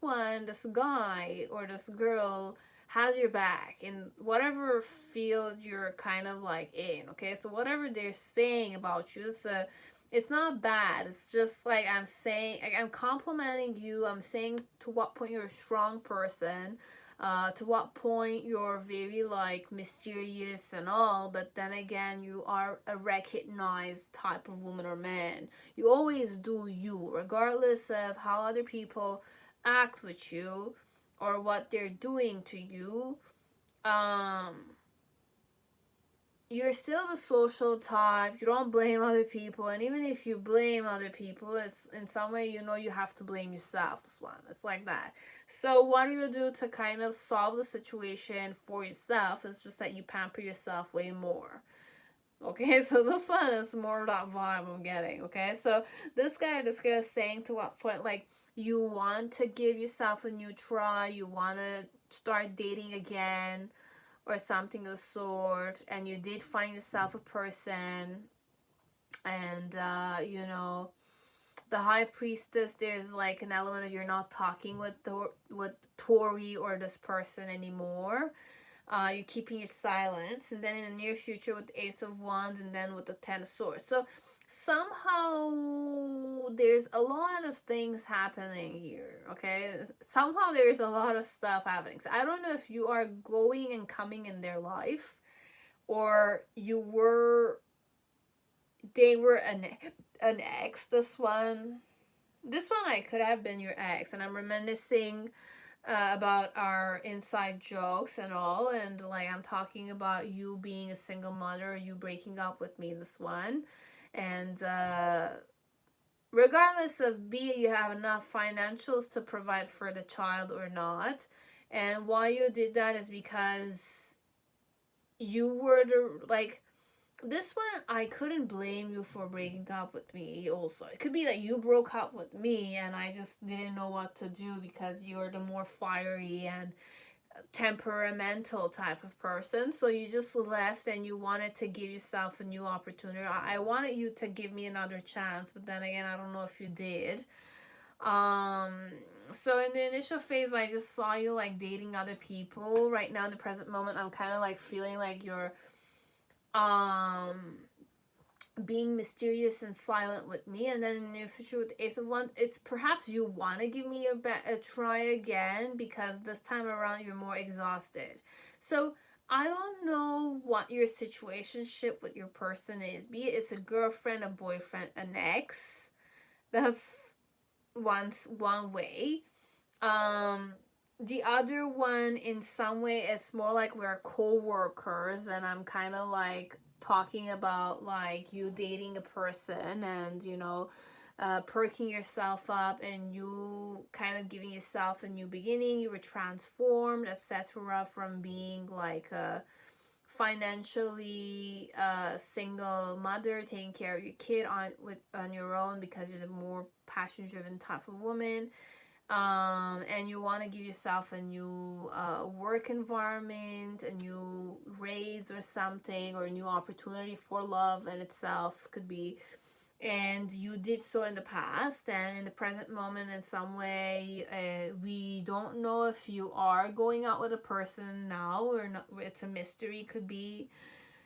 Speaker 1: guy or this girl has your back in whatever field you're kind of like in. Okay, so whatever they're saying about you, it's not bad. It's just like I'm saying, like I'm complimenting you. I'm saying to what point you're a strong person, to what point you're very like mysterious and all, but then again, you are a recognized type of woman or man. You always do you, regardless of how other people act with you or what they're doing to you. You're still the social type. You don't blame other people, and even if you blame other people, it's in some way, you know, you have to blame yourself. This one, it's like that. So what do you do to kind of solve the situation for yourself? It's just that you pamper yourself way more. Okay, so this one is more that vibe I'm getting. Okay, so this guy, this girl is saying to what point, like, you want to give yourself a new try, you want to start dating again, or something of sort, and you did find yourself a person, and you know, the high priestess, there's like an element of you're not talking with Tori or this person anymore. You're keeping your silence, and then in the near future with the Ace of Wands, and then with the Ten of Swords. So somehow there's a lot of things happening here. Okay, somehow there's a lot of stuff happening. So I don't know if you are going and coming in their life, or they were an ex. This one I could have been your ex, and I'm reminiscing about our inside jokes and all, and like I'm talking about you being a single mother, you breaking up with me, this one. And regardless of be you have enough financials to provide for the child or not, and why you did that is because you were like, this one, I couldn't blame you for breaking up with me also. It could be that you broke up with me and I just didn't know what to do because you're the more fiery and temperamental type of person. So you just left and you wanted to give yourself a new opportunity. I wanted you to give me another chance, but then again, I don't know if you did. So in the initial phase, I just saw you like dating other people. Right now in the present moment, I'm kind of like feeling like you're being mysterious and silent with me, and then in the future with Ace of Wands, it's perhaps you want to give me a try again because this time around you're more exhausted. So I don't know what your situationship with your person is. Be it it's a girlfriend, a boyfriend, an ex. That's one way. The other one, in some way, it's more like we're co-workers, and I'm kind of like talking about like you dating a person, and you know, perking yourself up, and you kind of giving yourself a new beginning. You were transformed, etc., from being like a financially single mother taking care of your kid on your own because you're the more passion driven type of woman. And you want to give yourself a new work environment, a new raise or something, or a new opportunity for love in itself, could be. And you did so in the past, and in the present moment, in some way, we don't know if you are going out with a person now or not. It's a mystery, could be.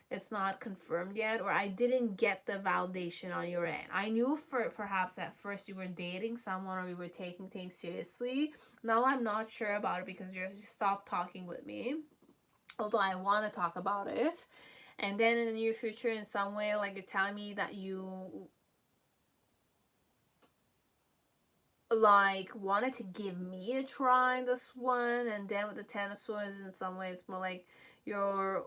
Speaker 1: It's not confirmed yet, or I didn't get the validation on your end. I knew for perhaps at first you were dating someone or you were taking things seriously. Now I'm not sure about it because you stopped talking with me, although I want to talk about it. And then in the near future, in some way, like you're telling me that you like wanted to give me a try, this one. And then with the Ten of Swords, in some way it's more like you're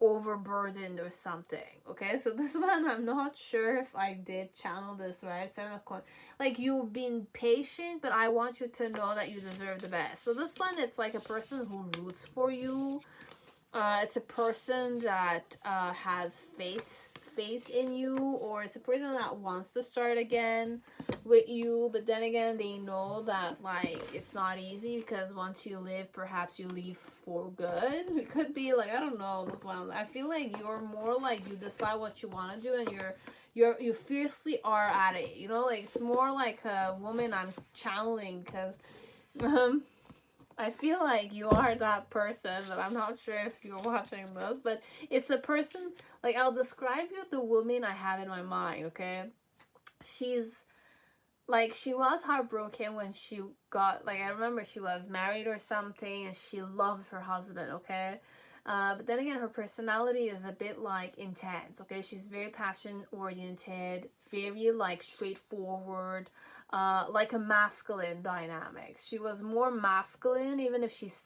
Speaker 1: overburdened or something. Okay, so this one, I'm not sure if I did channel this right. Seven of Coins, like you've been patient, but I want you to know that you deserve the best. So this one, it's like a person who roots for you. It's a person that has faith in you, or it's a person that wants to start again with you, but then again they know that like it's not easy, because once you leave, perhaps you leave for good. It could be like, I don't know, this one, I feel like you're more like you decide what you want to do, and you fiercely are at it, you know, like it's more like a woman I'm channeling, because I feel like you are that person, but I'm not sure if you're watching this. But it's a person, like, I'll describe you the woman I have in my mind, okay? She's, like, she was heartbroken when she got, like, I remember she was married or something, and she loved her husband, okay? But then again, her personality is a bit, like, intense, okay? She's very passion-oriented, very, like, straightforward, like a masculine dynamic. She was more masculine, even if she's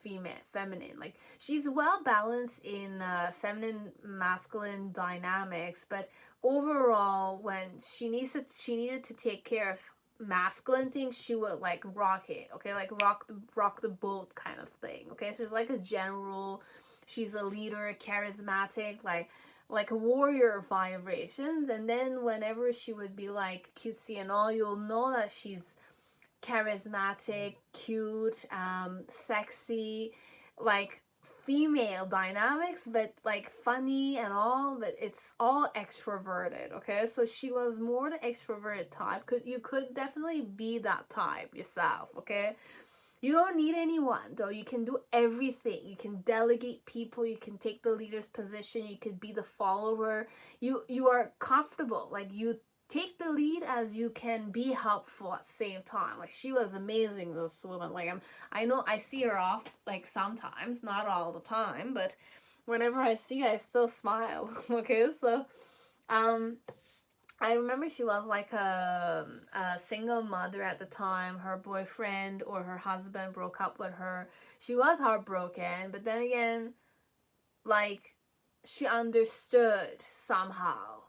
Speaker 1: feminine. Like, she's well balanced in feminine, masculine dynamics, but overall, when she needed to take care of masculine things, she would like rock it, okay? Like rock the boat kind of thing, okay? She's like a general. She's a leader, charismatic, like a warrior vibrations. And then whenever she would be like cutesy and all, you'll know that she's charismatic, cute, sexy, like female dynamics, but like funny and all, but it's all extroverted, okay? So she was more the extroverted type. You could definitely be that type yourself, okay? You don't need anyone, though. You can do everything. You can delegate people. You can take the leader's position. You could be the follower. You are comfortable. Like, you take the lead as you can be helpful at the same time. Like, she was amazing, this woman. Like, I know I see her off, like, sometimes. Not all the time. But whenever I see her, I still smile. Okay, so, I remember she was like a single mother at the time. Her boyfriend or her husband broke up with her. She was heartbroken, but then again, like, she understood somehow,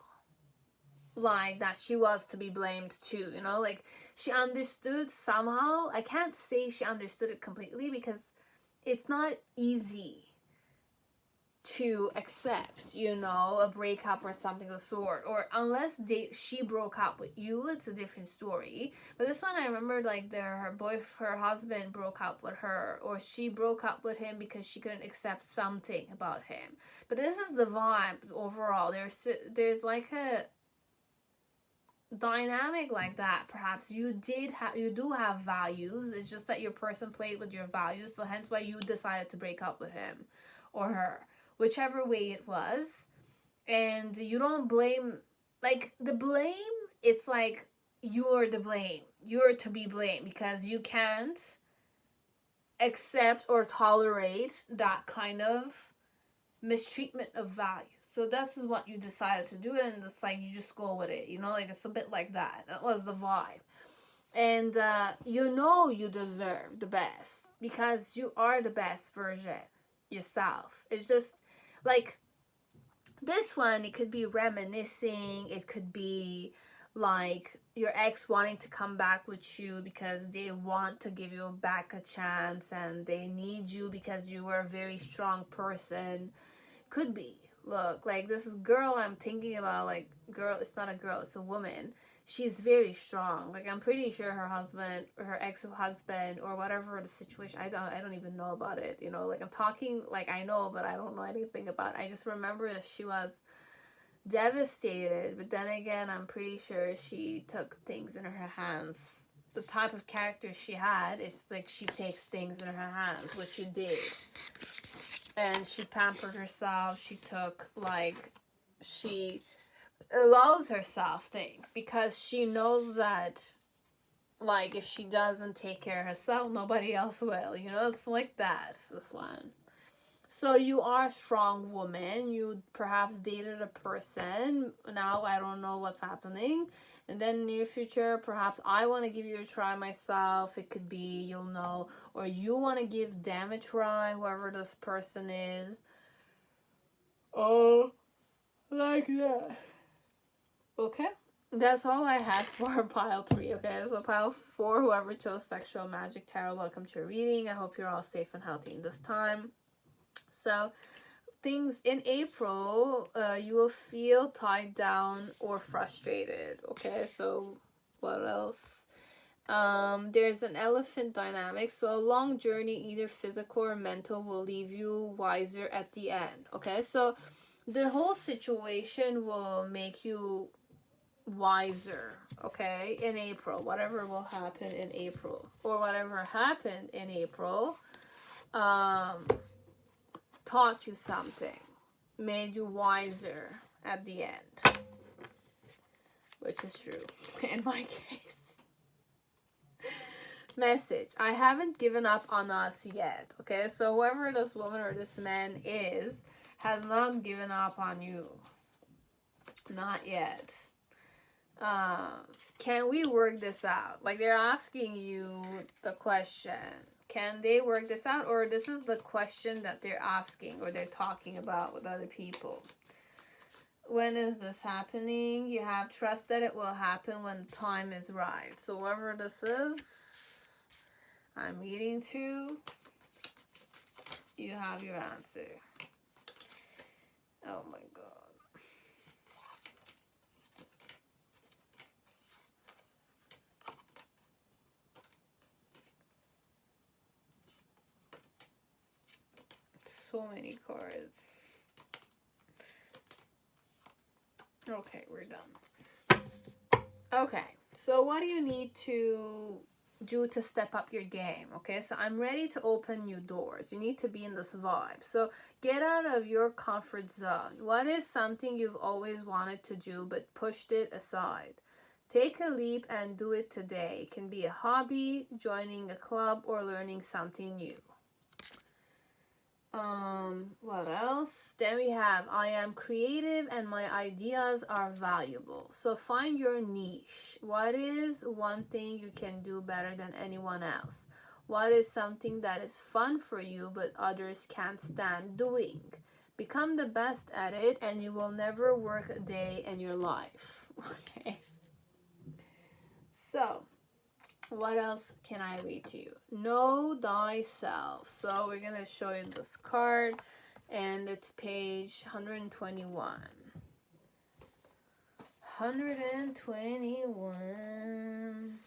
Speaker 1: like, that she was to be blamed too, you know? Like, she understood somehow. I can't say she understood it completely, because it's not easy to accept, you know, a breakup or something of the sort, or unless she broke up with you, it's a different story. But this one, I remember, like, her husband broke up with her, or she broke up with him because she couldn't accept something about him. But this is the vibe overall. There's like a dynamic like that. Perhaps you do have values. It's just that your person played with your values, so hence why you decided to break up with him or her, whichever way it was. And you don't blame, like, the blame, it's like you're the blame. You're to be blamed, because you can't accept or tolerate that kind of mistreatment of value. So this is what you decided to do, and it's like you just go with it, you know? Like, it's a bit like that. That was the vibe. And you know you deserve the best, because you are the best version yourself. It's just like this one, it could be reminiscing, it could be like your ex wanting to come back with you because they want to give you back a chance, and they need you because you were a very strong person. Could be, look, like this girl I'm thinking about, like, girl, it's not a girl, it's a woman. She's very strong. Like, I'm pretty sure her husband, or her ex-husband, or whatever the situation, I don't even know about it, you know? Like, I'm talking, like, I know, but I don't know anything about it. I just remember that she was devastated, but then again, I'm pretty sure she took things in her hands. The type of character she had, it's like she takes things in her hands, which she did. And she pampered herself. She took, like, she allows herself things, because she knows that, like, if she doesn't take care of herself, nobody else will, you know? It's like that, this one. So you are a strong woman. You perhaps dated a person. Now I don't know what's happening. And then in the near future, perhaps I want to give you a try myself. It could be, you'll know. Or you want to give them a try, whoever this person is. Oh, like that. Okay. That's all I had for pile 3, okay? So pile 4, whoever chose Sexual Magic Tarot, welcome to your reading. I hope you're all safe and healthy in this time. So, things in April, you will feel tied down or frustrated, okay? So, what else? There's an elephant dynamic. So, a long journey, either physical or mental, will leave you wiser at the end, okay? So, the whole situation will make you wiser, okay, in April. Whatever will happen in April, or whatever happened in April, taught you something, made you wiser at the end, which is true in my case. Message: I haven't given up on us yet, okay? So whoever this woman or this man is has not given up on you, not yet. Can we work this out? Like, they're asking you the question, can they work this out? Or this is the question that they're asking or they're talking about with other people. When is this happening? You have trust that it will happen when the time is right. So whoever this is, I'm reading to, you have your answer. Oh my God. So many cards. Okay, we're done. Okay, so what do you need to do to step up your game? Okay, so I'm ready to open new doors. You need to be in this vibe. So get out of your comfort zone. What is something you've always wanted to do but pushed it aside? Take a leap and do it today. It can be a hobby, joining a club, or learning something new. What else? Then we have, I am creative and my ideas are valuable. So find your niche. What is one thing you can do better than anyone else? What is something that is fun for you but others can't stand doing? Become the best at it and you will never work a day in your life. Okay. So, what else can I read to you? Know thyself. So we're going to show you this card, and it's page 121. 121.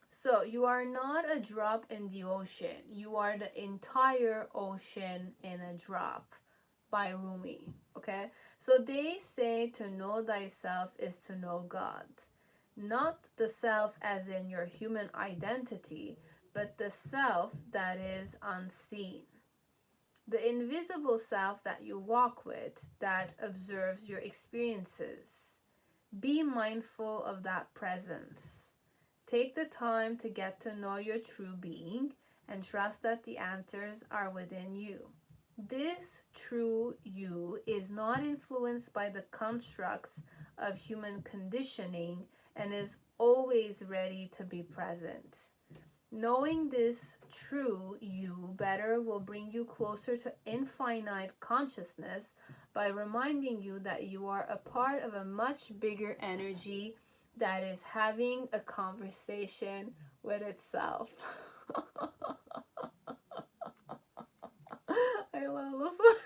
Speaker 1: So you are not a drop in the ocean. You are the entire ocean in a drop, by Rumi. Okay? So they say to know thyself is to know God. Not the self as in your human identity, but the self that is unseen. The invisible self that you walk with, that observes your experiences. Be mindful of that presence. Take the time to get to know your true being and trust that the answers are within you. This true you is not influenced by the constructs of human conditioning and is always ready to be present. Knowing this true you better will bring you closer to infinite consciousness by reminding you that you are a part of a much bigger energy that is having a conversation with itself. I love this one.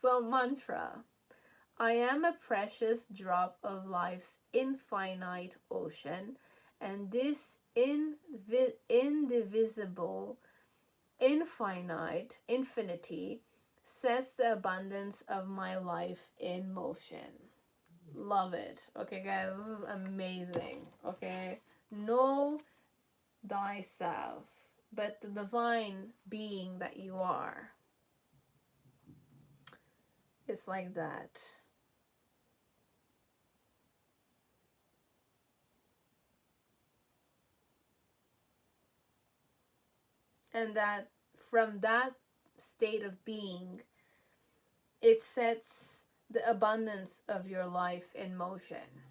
Speaker 1: So, mantra. I am a precious drop of life's infinite ocean, and this indivisible, infinity sets the abundance of my life in motion. Love it. Okay, guys, this is amazing. Okay, know thyself, but the divine being that you are. It's like that. And that from that state of being, it sets the abundance of your life in motion.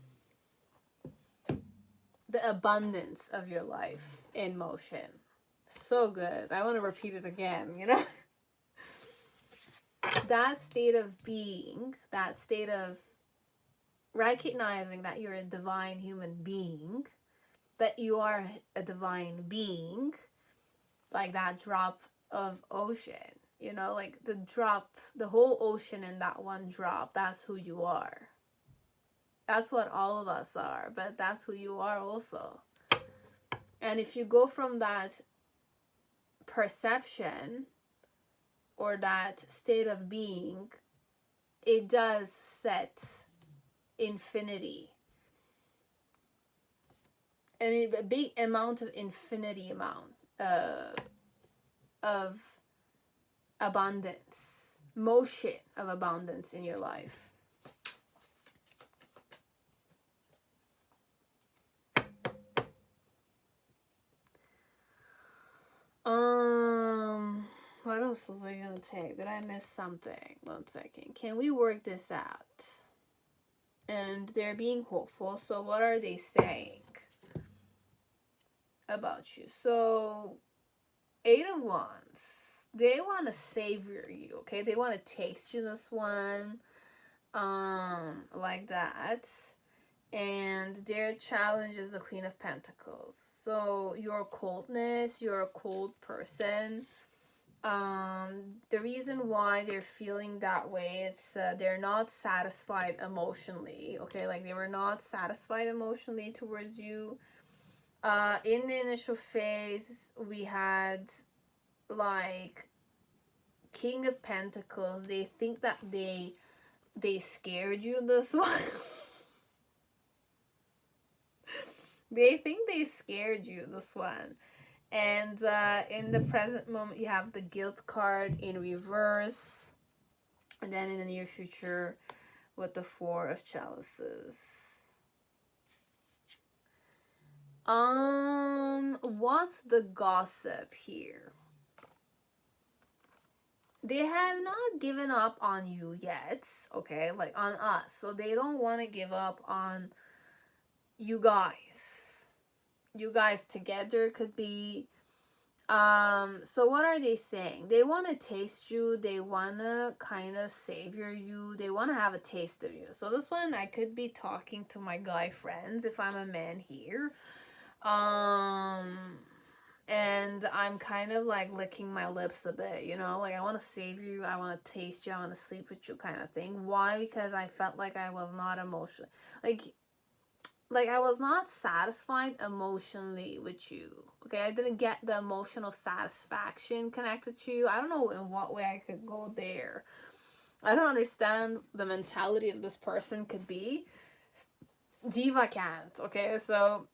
Speaker 1: The abundance of your life in motion. So good. I want to repeat it again, you know? That state of being, that state of recognizing that you're a divine human being, that you are a divine being, like that drop of ocean, you know, like the drop, the whole ocean in that one drop, that's who you are. That's what all of us are, but that's who you are also. And if you go from that perception or that state of being, it does set infinity. And a big amount of infinity amount of abundance, motion of abundance in your life. What else was I gonna take? Did I miss something? 1 second. Can we work this out? And they're being hopeful. So what are they saying about you? So 8 of Wands. They want to savor you, okay? They want to taste you this one. Like that. And their challenge is the Queen of Pentacles. So your coldness, you're a cold person. The reason why they're feeling that way, it's they're not satisfied emotionally, okay? Like they were not satisfied emotionally towards you. In the initial phase, we had like King of Pentacles. They think that they scared you this one. They think they scared you this one. And in the present moment, you have the guilt card in reverse. And then in the near future, with the 4 of chalices. What's the gossip here? They have not given up on you yet, okay? Like on us. So they don't want to give up on you guys. You guys together could be. So what are they saying? They want to taste you. They want to kind of savor you. They want to have a taste of you. So this one, I could be talking to my guy friends if I'm a man here. And I'm kind of like licking my lips a bit, you know, like I want to savor you, I want to taste you, I want to sleep with you kind of thing. Why? Because I felt like I was not emotional, like I was not satisfied emotionally with you, okay? I didn't get the emotional satisfaction connected to you. I don't know in what way I could go there. I don't understand the mentality of this person could be. Diva can't, okay? So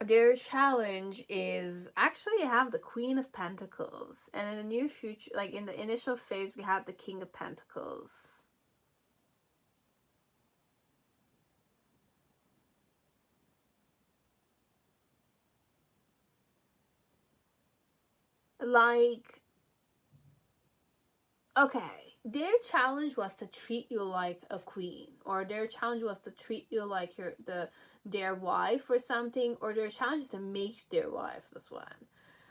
Speaker 1: their challenge is actually have the Queen of Pentacles, and in the near future, like in the initial phase, we had the King of Pentacles. Like, okay, their challenge was to treat you like a queen, or their challenge was to treat you like their wife or something, or their challenge is to make their wife this one.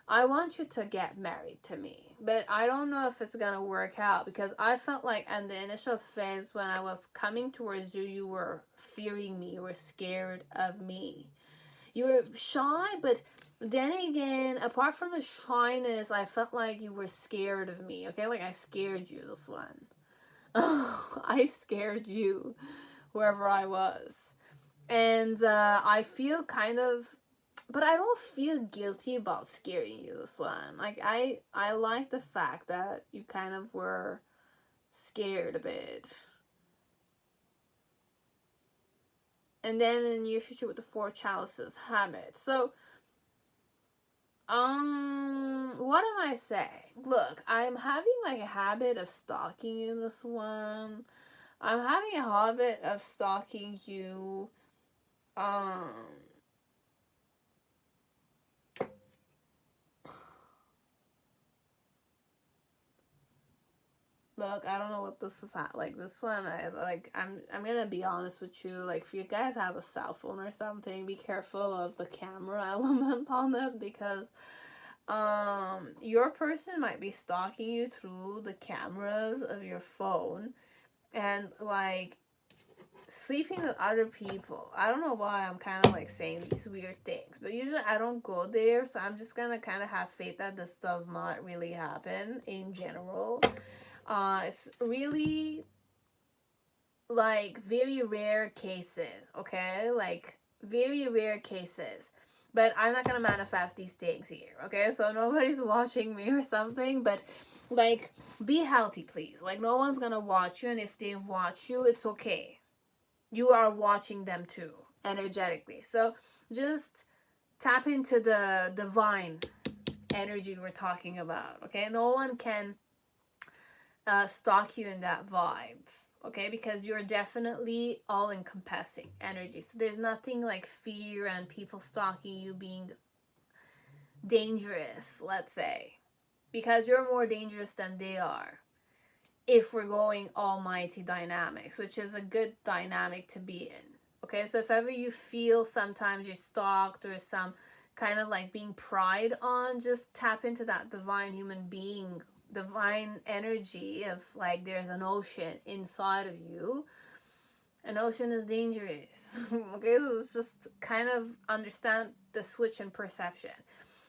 Speaker 1: I want you to get married to me, but I don't know if it's gonna work out, because I felt like in the initial phase when I was coming towards you, you were fearing me, you were scared of me. You were shy, but then again, apart from the shyness, I felt like you were scared of me, okay? Like I scared you this one. I scared you, wherever I was. And I feel kind of, but I don't feel guilty about scaring you this one. Like I like the fact that you kind of were scared a bit. And then in the near future with the 4 chalices, habit. So what am I saying? Look, I'm having like a habit of stalking you this one. I'm having a habit of stalking you. look, I don't know what this is like. This one, I'm gonna be honest with you. Like, if you guys have a cell phone or something, be careful of the camera element on it, because your person might be stalking you through the cameras of your phone, and like sleeping with other people. I don't know why I'm kind of like saying these weird things, but usually I don't go there, so I'm just gonna kind of have faith that this does not really happen in general. It's really like very rare cases, okay? Like very rare cases. But I'm not gonna manifest these things here, okay? So nobody's watching me or something, but like be healthy, please. Like no one's gonna watch you, and if they watch you, it's okay. You are watching them too, energetically. So just tap into the divine energy we're talking about, okay? No one can stalk you in that vibe, okay? Because you're definitely all encompassing energy. So there's nothing like fear and people stalking you being dangerous, let's say, because you're more dangerous than they are. If we're going almighty dynamics, which is a good dynamic to be in, okay? So if ever you feel sometimes you're stalked or some kind of like being pried on, just tap into that divine human being, divine energy of like there's an ocean inside of you. An ocean is dangerous. Okay, so it's just kind of understand the switch in perception.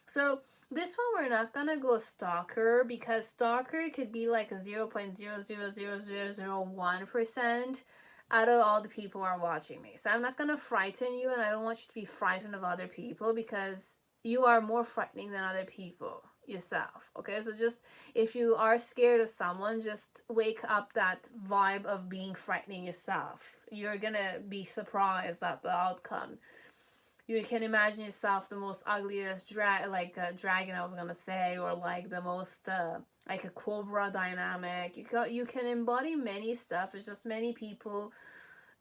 Speaker 1: So this one we're not gonna go stalker, because stalker could be like a 0.0000001% out of all the people who are watching me. So I'm not gonna frighten you, and I don't want you to be frightened of other people, because you are more frightening than other people yourself. Okay, so just if you are scared of someone, just wake up that vibe of being frightening yourself. You're gonna be surprised at the outcome. You can imagine yourself the most ugliest dragon, I was gonna say, or like the most like a cobra dynamic. You can embody many stuff. It's just many people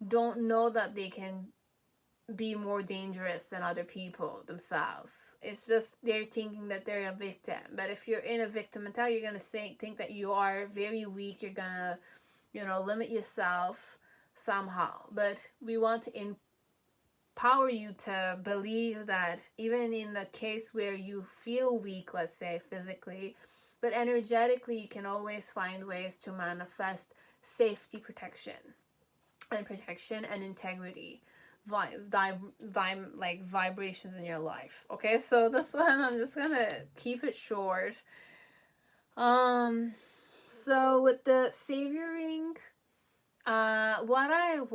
Speaker 1: don't know that they can be more dangerous than other people themselves. It's just they're thinking that they're a victim. But if you're in a victim mentality, you're gonna think that you are very weak. You're gonna, limit yourself somehow. But we want to empower you to believe that even in the case where you feel weak, let's say physically, but energetically, you can always find ways to manifest safety, protection and integrity, like vibrations in your life. Okay, so this one I'm just gonna keep it short. So with the savior ring, what I'm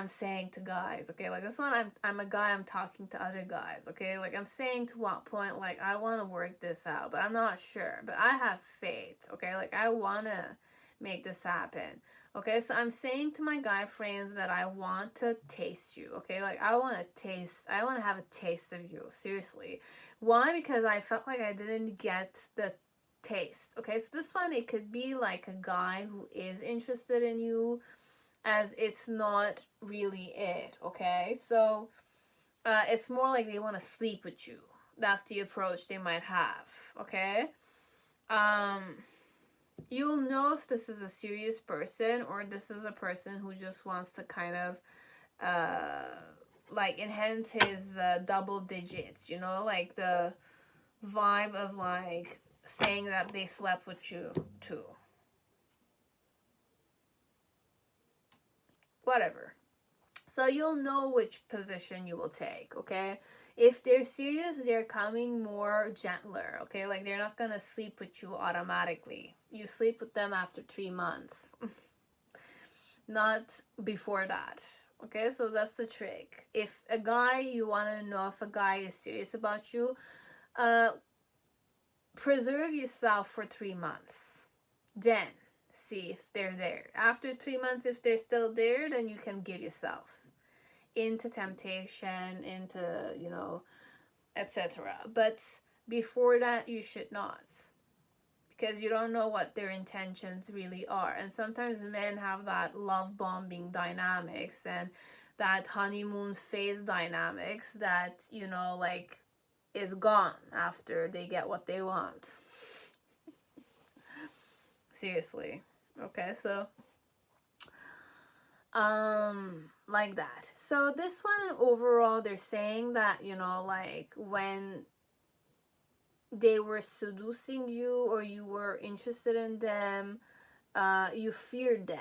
Speaker 1: saying to guys, okay, like this one, I'm a guy, I'm talking to other guys, okay, like I'm saying to what point, like I want to work this out, but I'm not sure, but I have faith, okay, like I want to make this happen, okay, so I'm saying to my guy friends that I want to taste you, okay, like I want to have a taste of you, seriously. Why? Because I felt like I didn't get the taste. Okay, so this one, it could be like a guy who is interested in you, as it's not really it. Okay, so it's more like they want to sleep with you. That's the approach they might have. Okay, you'll know if this is a serious person or this is a person who just wants to kind of like enhance his double digits, like the vibe of like saying that they slept with you too. Whatever. So you'll know which position you will take, okay? If they're serious, they're coming more gentler, okay? Like they're not gonna sleep with you automatically. You sleep with them after 3 months. Not before that. Okay, so that's the trick. If a guy, you wanna know if a guy is serious about you, preserve yourself for 3 months. Then see if they're there. After 3 months, if they're still there, then you can give yourself into temptation, into, etc. But before that, you should not. Because you don't know what their intentions really are. And sometimes men have that love bombing dynamics and that honeymoon phase dynamics that, like, is gone after they get what they want. Seriously. Okay, so like that. So this one overall, they're saying that, you know, like when they were seducing you or you were interested in them, you feared them.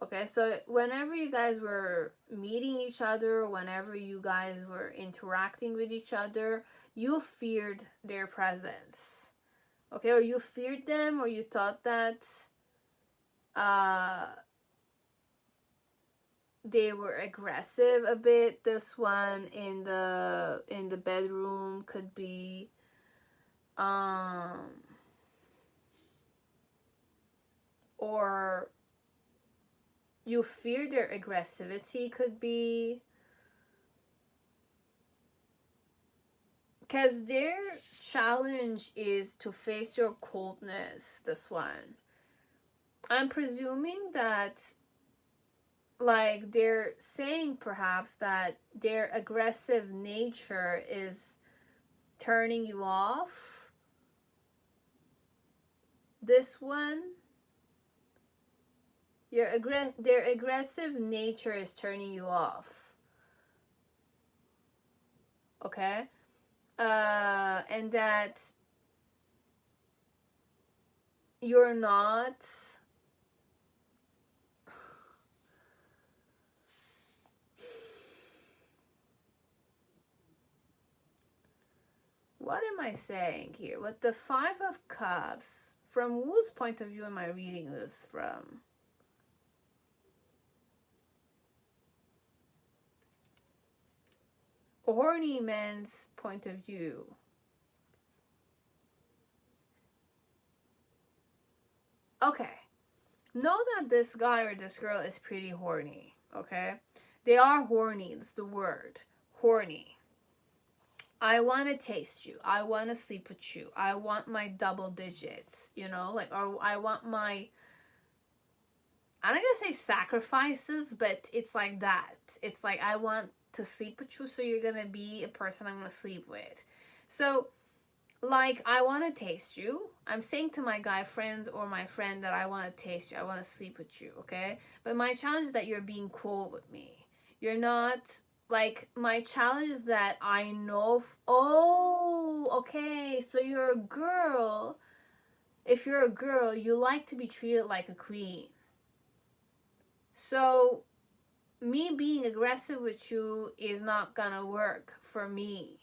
Speaker 1: Okay, so whenever you guys were meeting each other, whenever you guys were interacting with each other, you feared their presence. Okay, or you feared them, or you thought that uh they were aggressive a bit. This one in the bedroom could be or you fear their aggressivity, could be because their challenge is to face your coldness. This one, I'm presuming that, like, they're saying perhaps that their aggressive nature is turning you off. This one, their aggressive nature is turning you off. Okay? And that you're not what am I saying here? With the Five of Cups, from whose point of view am I reading this from? A horny man's point of view. Okay. Know that this guy or this girl is pretty horny, okay? They are horny, that's the word. Horny. I want to taste you. I want to sleep with you. I want my double digits, you know? Like, or I want my, I'm not gonna say sacrifices, but it's like that. It's like, I want to sleep with you, so you're gonna be a person I'm gonna sleep with. So, like, I want to taste you. I'm saying to my guy friends or my friend that I want to taste you. I want to sleep with you, okay? But my challenge is that you're being cool with me. You're not, like, my challenge is that I know, oh, okay, so you're a girl. If you're a girl, you like to be treated like a queen. So, me being aggressive with you is not gonna work for me.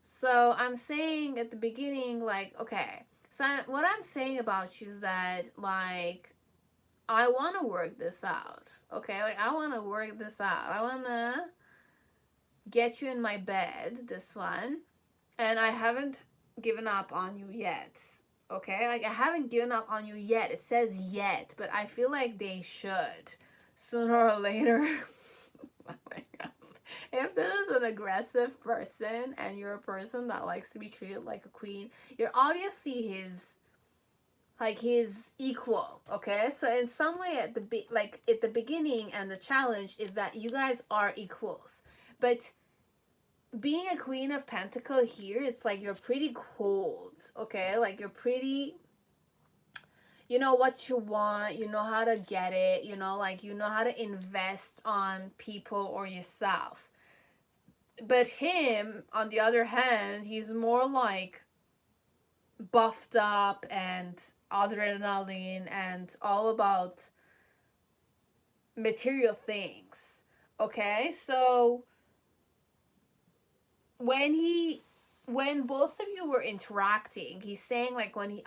Speaker 1: So I'm saying at the beginning, like, okay, so what I'm saying about you is that, like, I want to work this out, okay? Like, I want to work this out. I want to get you in my bed, this one, and I haven't given up on you yet, okay? Like, I haven't given up on you yet. It says yet, but I feel like they should, sooner or later. Oh my God. If this is an aggressive person and you're a person that likes to be treated like a queen, you're obviously his equal, okay? So in some way at the beginning, and the challenge is that you guys are equals. But being a Queen of Pentacles here, it's like you're pretty cold, okay? Like, you're pretty, you know what you want, you know how to get it, you know, like, you know how to invest on people or yourself. But him, on the other hand, he's more like buffed up and adrenaline and all about material things. Okay, so when both of you were interacting, he's saying, like, when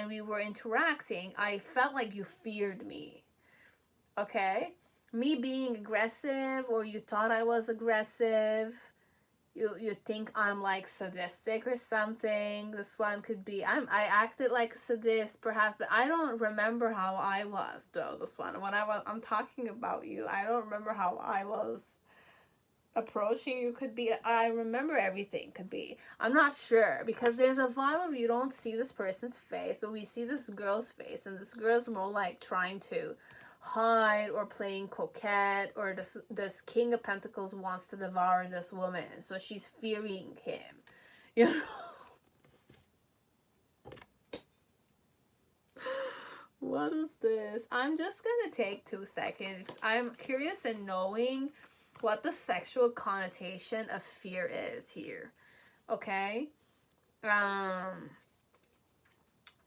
Speaker 1: we were interacting, I felt like you feared me. Okay? Me being aggressive, or you thought I was aggressive. You think I'm, like, sadistic or something. This one could be I acted like a sadist perhaps, but I don't remember how I was, though. This one, when I'm talking about you, I don't remember how I was approaching you. Could be I remember everything, could be, I'm not sure, because there's a vibe of you don't see this person's face, but we see this girl's face, and this girl's more like trying to hide or playing coquette, or this King of Pentacles wants to devour this woman, so she's fearing him, you know. What is this? I'm just gonna take 2 seconds. I'm curious in knowing what the sexual connotation of fear is here. Okay?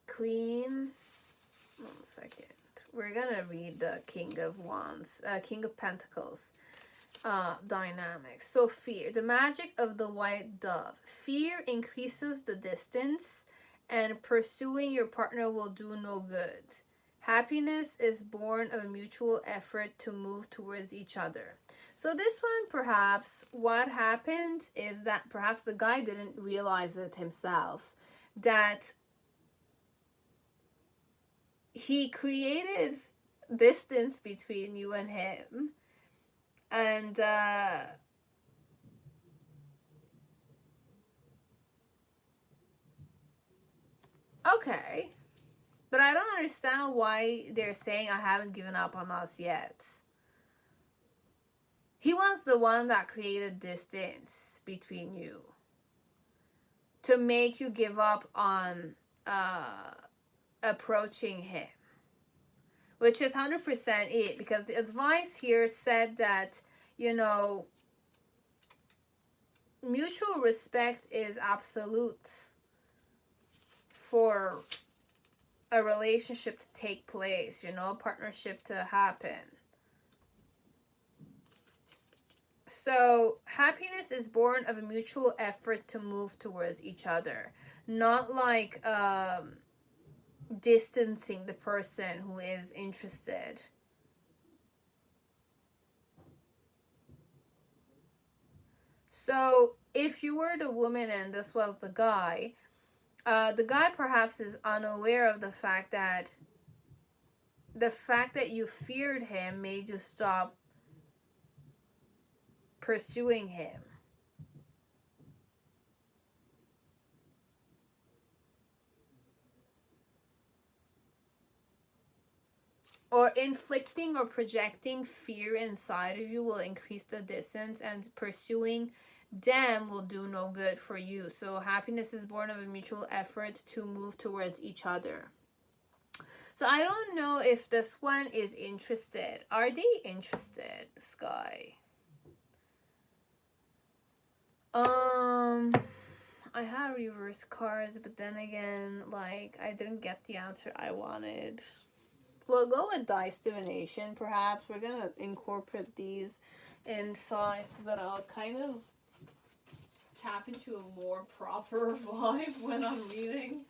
Speaker 1: Queen. 1 second. We're gonna read the King of Wands, King of Pentacles dynamics. So fear, the magic of the white dove. Fear increases the distance, and pursuing your partner will do no good. Happiness is born of a mutual effort to move towards each other. So this one, perhaps what happened is that perhaps the guy didn't realize it himself, that he created distance between you and him. And okay, but I don't understand why they're saying I haven't given up on us yet. He was the one that created distance between you to make you give up on approaching him, which is 100% it, because the advice here said that, you know, mutual respect is absolute for a relationship to take place, you know, a partnership to happen. So happiness is born of a mutual effort to move towards each other, not like distancing the person who is interested. So if you were the woman and this was the guy perhaps is unaware of the fact that you feared him made you stop pursuing him. Or inflicting or projecting fear inside of you will increase the distance, and pursuing them will do no good for you. So happiness is born of a mutual effort to move towards each other. So I don't know if this one is interested. Are they interested, this guy? I had reverse cards, but then again, like, I didn't get the answer I wanted. We'll go with dice divination, perhaps. We're gonna incorporate these inside so that I'll kind of tap into a more proper vibe when I'm reading.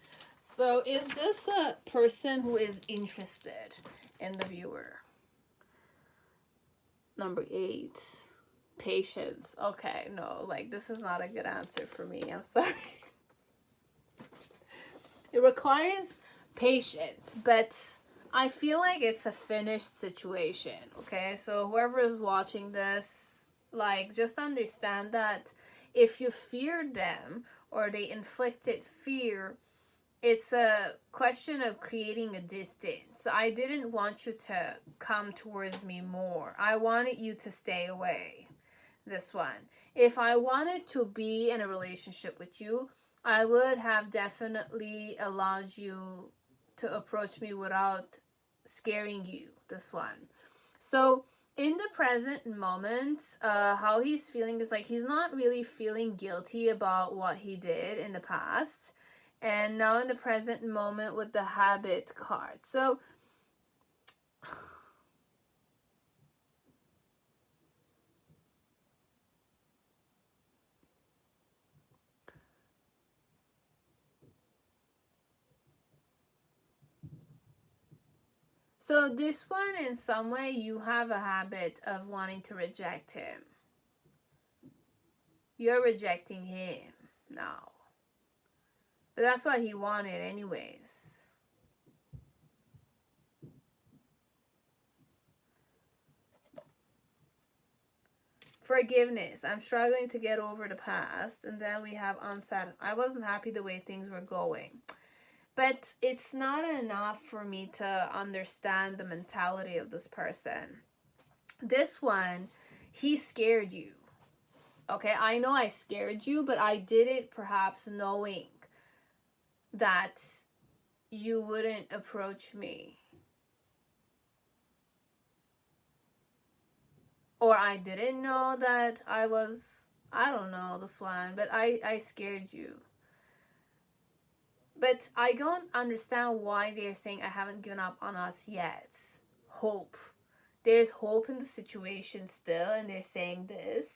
Speaker 1: So is this a person who is interested in the viewer? Number 8. Patience. Okay, no, like, this is not a good answer for me. I'm sorry. It requires patience, but I feel like it's a finished situation, okay? So whoever is watching this, like, just understand that if you feared them or they inflicted fear, it's a question of creating a distance. So I didn't want you to come towards me more. I wanted you to stay away. This one. If I wanted to be in a relationship with you, I would have definitely allowed you to approach me without scaring you. This one. So in the present moment, how he's feeling is like he's not really feeling guilty about what he did in the past. And now in the present moment with the habit card. So So this one, in some way, you have a habit of wanting to reject him. You're rejecting him now. But that's what he wanted anyways. Forgiveness. I'm struggling to get over the past. And then we have unsatisfied. I wasn't happy the way things were going. But it's not enough for me to understand the mentality of this person. This one, he scared you. Okay, I know I scared you, but I did it perhaps knowing that you wouldn't approach me. or I didn't know that I don't know this one, but I scared you. But I don't understand why they're saying I haven't given up on us yet. Hope. There's hope in the situation still, and they're saying this.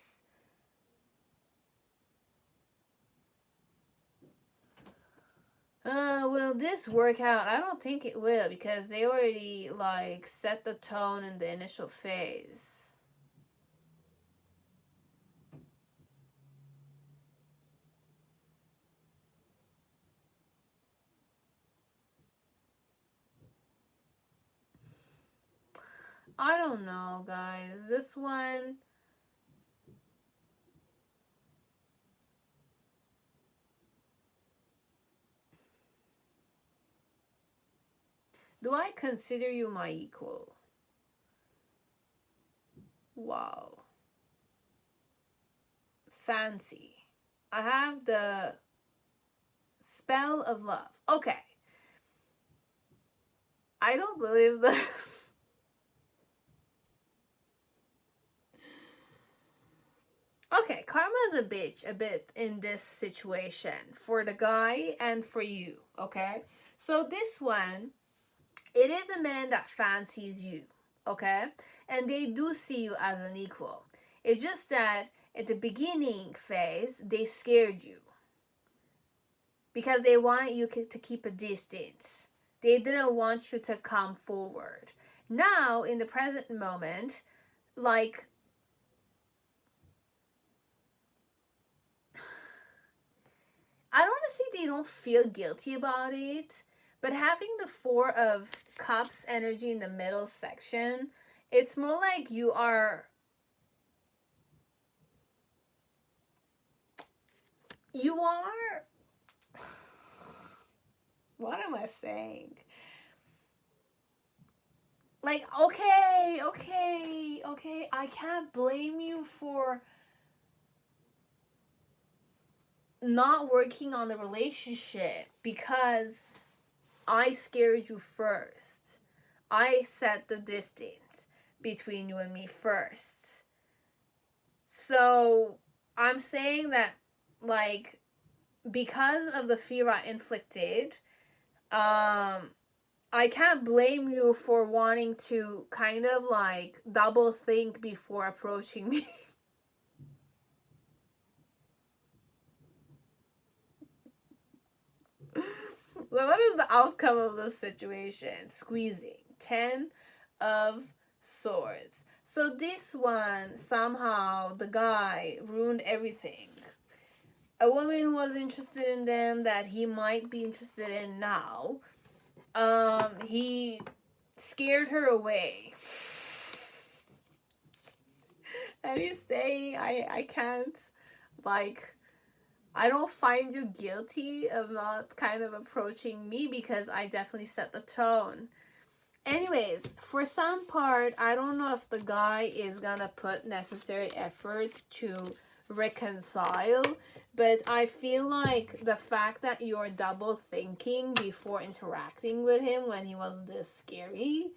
Speaker 1: Will this work out? I don't think it will, because they already, like, set the tone in the initial phase. I don't know, guys. This one... Do I consider you my equal? Wow. Fancy. I have the spell of love. Okay. I don't believe this. Okay, karma is a bitch a bit in this situation for the guy and for you, okay? So this one, it is a man that fancies you, okay? And they do see you as an equal. It's just that at the beginning phase, they scared you because they wanted you to keep a distance. They didn't want you to come forward. Now, in the present moment, like, I don't want to say they don't feel guilty about it, but having the Four of Cups energy in the middle section, it's more like you are... What am I saying? Like, okay, I can't blame you for not working on the relationship because I scared you first. I set the distance between you and me first. So I'm saying that, like, because of the fear I inflicted, I can't blame you for wanting to kind of like double think before approaching me. So what is the outcome of this situation? Squeezing. 10 of Swords. So this one, somehow, the guy ruined everything. A woman was interested in them that he might be interested in now. He scared her away. And he's saying, I can't, like... I don't find you guilty of not kind of approaching me because I definitely set the tone. Anyways, for some part, I don't know if the guy is gonna put necessary efforts to reconcile, but I feel like the fact that you're double thinking before interacting with him when he was this scary,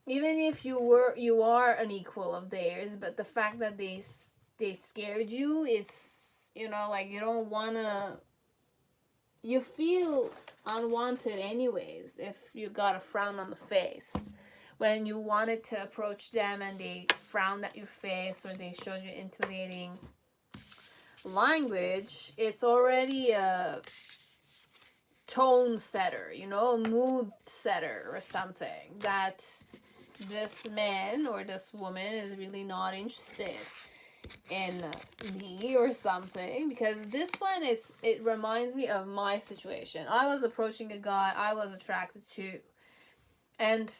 Speaker 1: even if you are an equal of theirs, but the fact that they scared you, it's, you know, like, you don't wanna... You feel unwanted anyways if you got a frown on the face. When you wanted to approach them and they frowned at your face or they showed you intimidating language, it's already a tone setter, you know, a mood setter or something. That this man or this woman is really not interested in me or something, because this one it reminds me of my situation. I was approaching a guy I was attracted to, and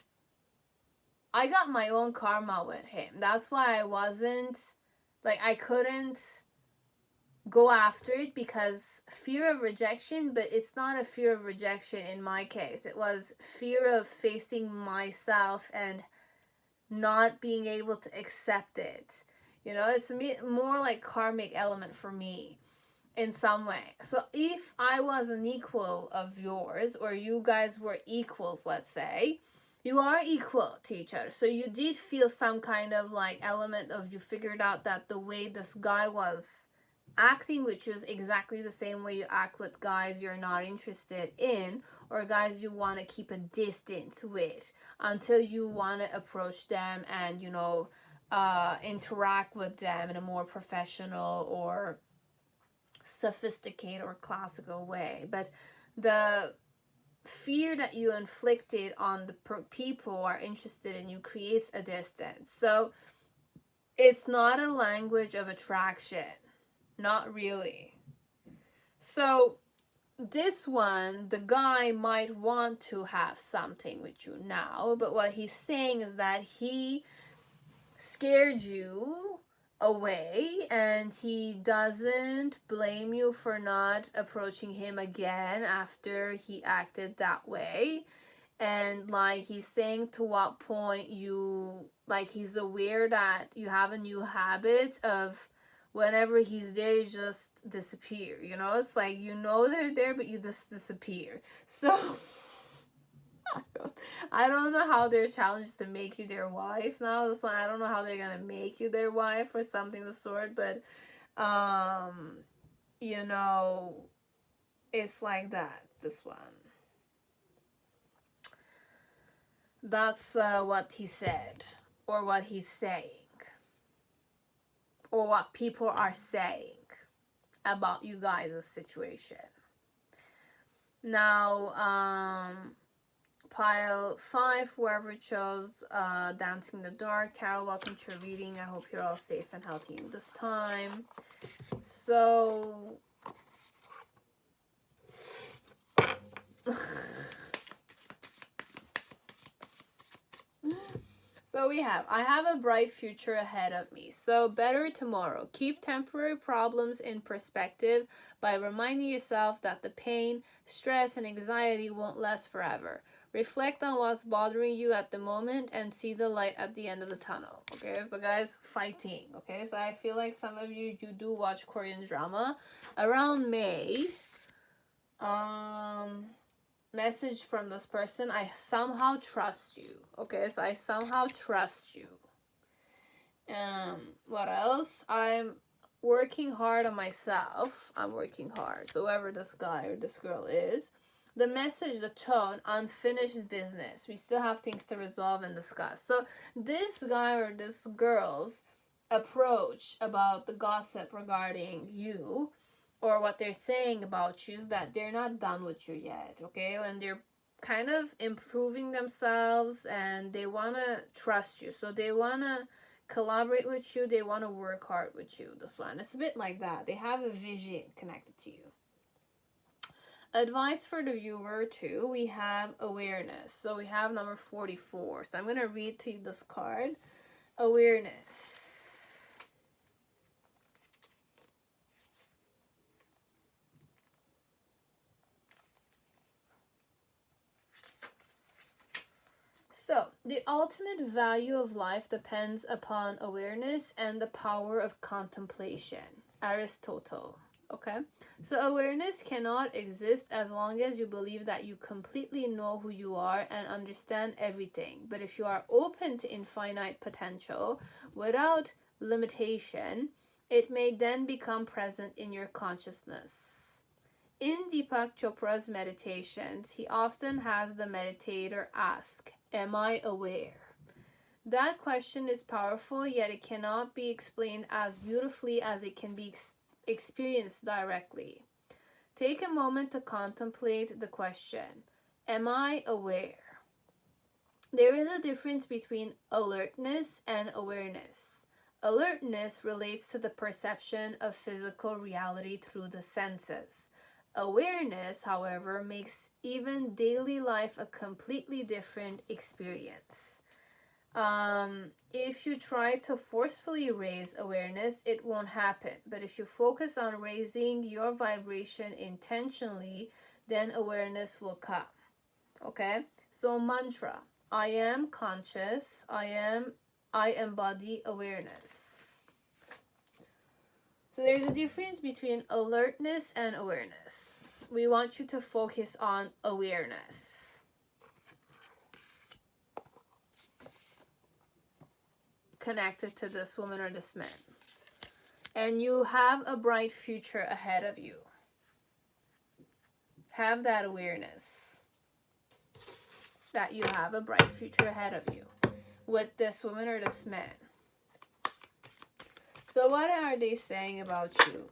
Speaker 1: I got my own karma with him. That's why I couldn't go after it, because fear of rejection. But it's not a fear of rejection in my case. It was fear of facing myself and not being able to accept it. You know, it's more like karmic element for me in some way. So if I was an equal of yours, or you guys were equals, let's say, you are equal to each other. So you did feel some kind of like element of, you figured out that the way this guy was acting with you is exactly the same way you act with guys you're not interested in, or guys you want to keep a distance with, until you want to approach them and, you know, interact with them in a more professional or sophisticated or classical way. But the fear that you inflicted on the people who are interested in you creates a distance. So it's not a language of attraction. Not really. So this one, the guy might want to have something with you now, but what he's saying is that he scared you away, and he doesn't blame you for not approaching him again after he acted that way. And like, he's saying to what point you, like, he's aware that you have a new habit of whenever he's there, you just disappear, you know? It's like, you know they're there, but you just disappear. So I don't know how they're challenged to make you their wife now. This one, I don't know how they're gonna make you their wife or something of the sort, but you know, it's like that, this one. That's what he said, or what he's saying, or what people are saying about you guys' situation. Now, pile 5, whoever chose Dancing in the Dark. Tarot, welcome to your reading. I hope you're all safe and healthy in this time. So so I have a bright future ahead of me. So better tomorrow. Keep temporary problems in perspective by reminding yourself that the pain, stress, and anxiety won't last forever. Reflect on what's bothering you at the moment and see the light at the end of the tunnel. Okay, so guys, fighting. Okay, so I feel like some of you do watch Korean drama. Around May, message from this person: I somehow trust you. Okay, so I somehow trust you. What else? I'm working hard on myself. I'm working hard. So whoever this guy or this girl is, the message, the tone, unfinished business. We still have things to resolve and discuss. So this guy or this girl's approach about the gossip regarding you, or what they're saying about you, is that they're not done with you yet, okay? And they're kind of improving themselves, and they want to trust you. So they want to collaborate with you. They want to work hard with you, this one. It's a bit like that. They have a vision connected to you. Advice for the viewer too, we have awareness. So we have number 44. So I'm going to read to you this card. Awareness. So, the ultimate value of life depends upon awareness and the power of contemplation. Aristotle. Okay? So, awareness cannot exist as long as you believe that you completely know who you are and understand everything. But if you are open to infinite potential without limitation, it may then become present in your consciousness. In Deepak Chopra's meditations, he often has the meditator ask, "Am I aware?" That question is powerful, yet it cannot be explained as beautifully as it can be experienced directly. Take a moment to contemplate the question, "Am I aware?" There is a difference between alertness and awareness. Alertness relates to the perception of physical reality through the senses. Awareness, however, makes even daily life a completely different experience. If you try to forcefully raise awareness, it won't happen. But if you focus on raising your vibration intentionally, then awareness will come. Okay? So mantra: I am conscious. I embody awareness. So there's a difference between alertness and awareness. We want you to focus on awareness. connected to this woman or this man. And you have a bright future ahead of you. Have that awareness that you have a bright future ahead of you with this woman or this man. So what are they saying about you?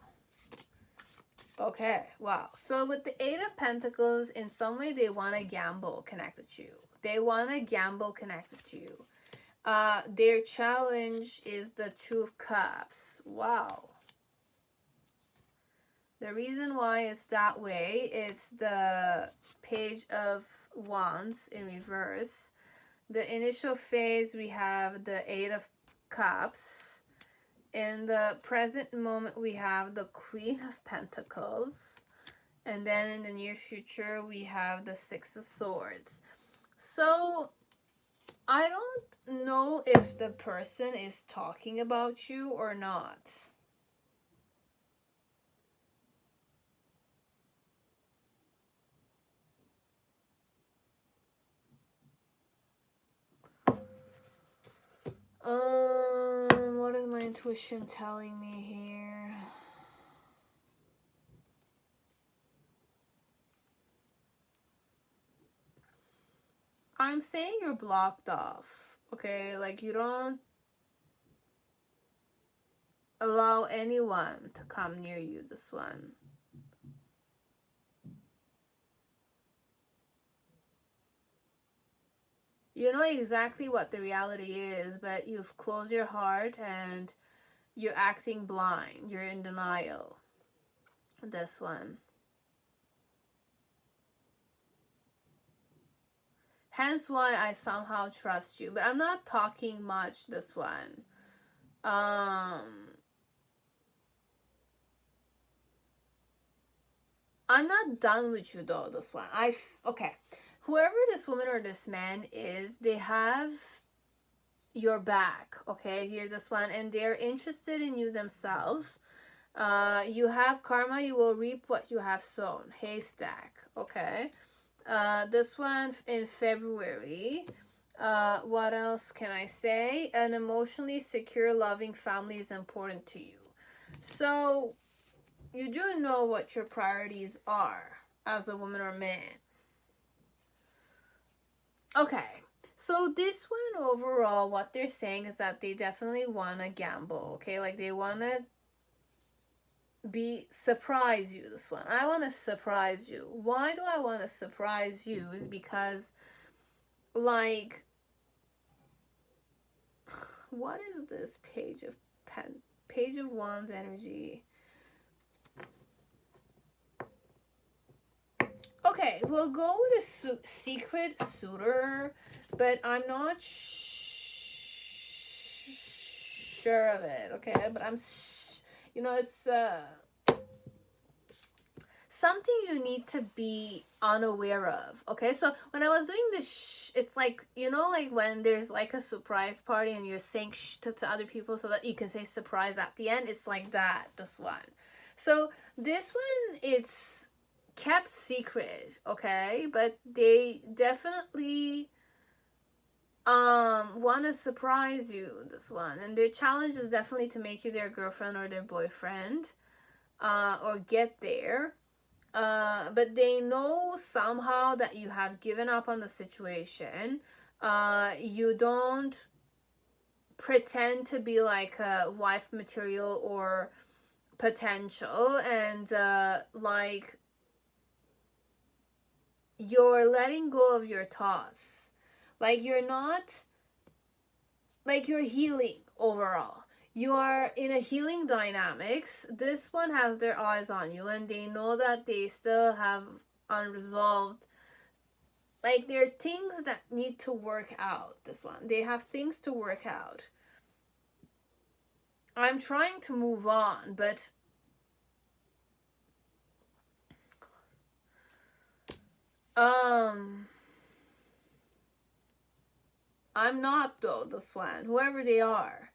Speaker 1: Okay, wow. So with the Eight of Pentacles, in some way they want to gamble connected to you. They want to gamble connected to you. Their challenge is the Two of Cups. Wow. The reason why it's that way is the Page of Wands in reverse. The initial phase, we have the Eight of Cups. In the present moment, we have the Queen of Pentacles. And then in the near future, we have the Six of Swords. So, I don't know if the person is talking about you or not. What is my intuition telling me here? I'm saying you're blocked off, okay? Like, you don't allow anyone to come near you, this one. You know exactly what the reality is, but you've closed your heart and you're acting blind. You're in denial. This one. Hence why I somehow trust you. But I'm not talking much, this one. I'm not done with you though, this one. Okay. Whoever this woman or this man is, they have your back, okay? Here's this one. And they're interested in you themselves. You have karma, you will reap what you have sown. Haystack, okay? This one in February. What else can I say? An emotionally secure, loving family is important to you. So, you do know what your priorities are as a woman or man. Okay, so this one overall, what they're saying is that they definitely want to gamble, okay? Like, they want to surprise you, this one. I want to surprise you. Why do I want to surprise you? Is because, like, what is this Page of Wands energy? Okay, we'll go with a secret suitor, but I'm not sure of it, okay? But it's something you need to be unaware of, okay? So when I was doing this, it's like, like when there's like a surprise party and you're saying to other people so that you can say surprise at the end. It's like that, this one. So this one, it's kept secret, okay? But they definitely want to surprise you, this one. And their challenge is definitely to make you their girlfriend or their boyfriend, or get there. But they know somehow that you have given up on the situation. You don't pretend to be like a wife material or potential, and like, you're letting go of your thoughts. Like, you're not, like, you're healing overall. You are in a healing dynamics. This one has their eyes on you, and they know that they still have unresolved, like, there are things that need to work out, this one. They have things to work out. I'm trying to move on, but I'm not though, this one. Whoever they are.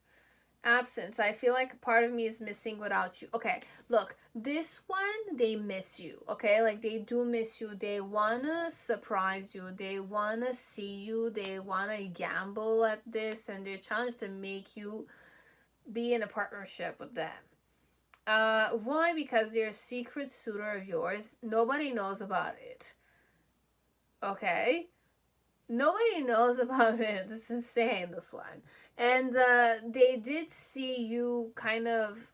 Speaker 1: Absence. I feel like part of me is missing without you. Okay, look, this one, they miss you, okay? Like, they do miss you. They wanna surprise you. They wanna see you. They wanna gamble at this, and they're challenged to make you be in a partnership with them. Why? Because they're a secret suitor of yours. Nobody knows about it. Okay? Nobody knows about it. This is insane, this one. And they did see you kind of...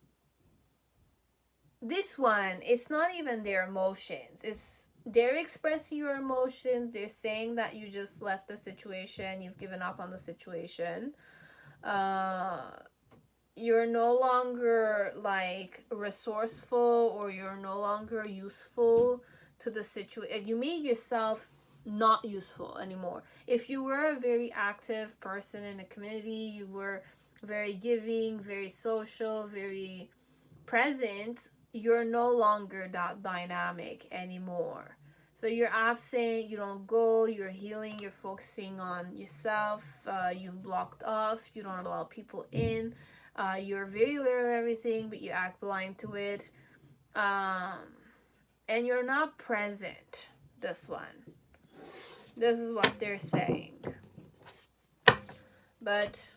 Speaker 1: This one, it's not even their emotions. It's they're expressing your emotions. They're saying that you just left the situation. You've given up on the situation. You're no longer like resourceful, or you're no longer useful to the situation. You made yourself not useful anymore. If you were a very active person in the community, you were very giving, very social, very present, you're no longer that dynamic anymore. So you're absent, you don't go, you're healing, you're focusing on yourself, you've blocked off, you don't allow people in, you're very aware of everything, but you act blind to it, and you're not present. This one. This is what they're saying. But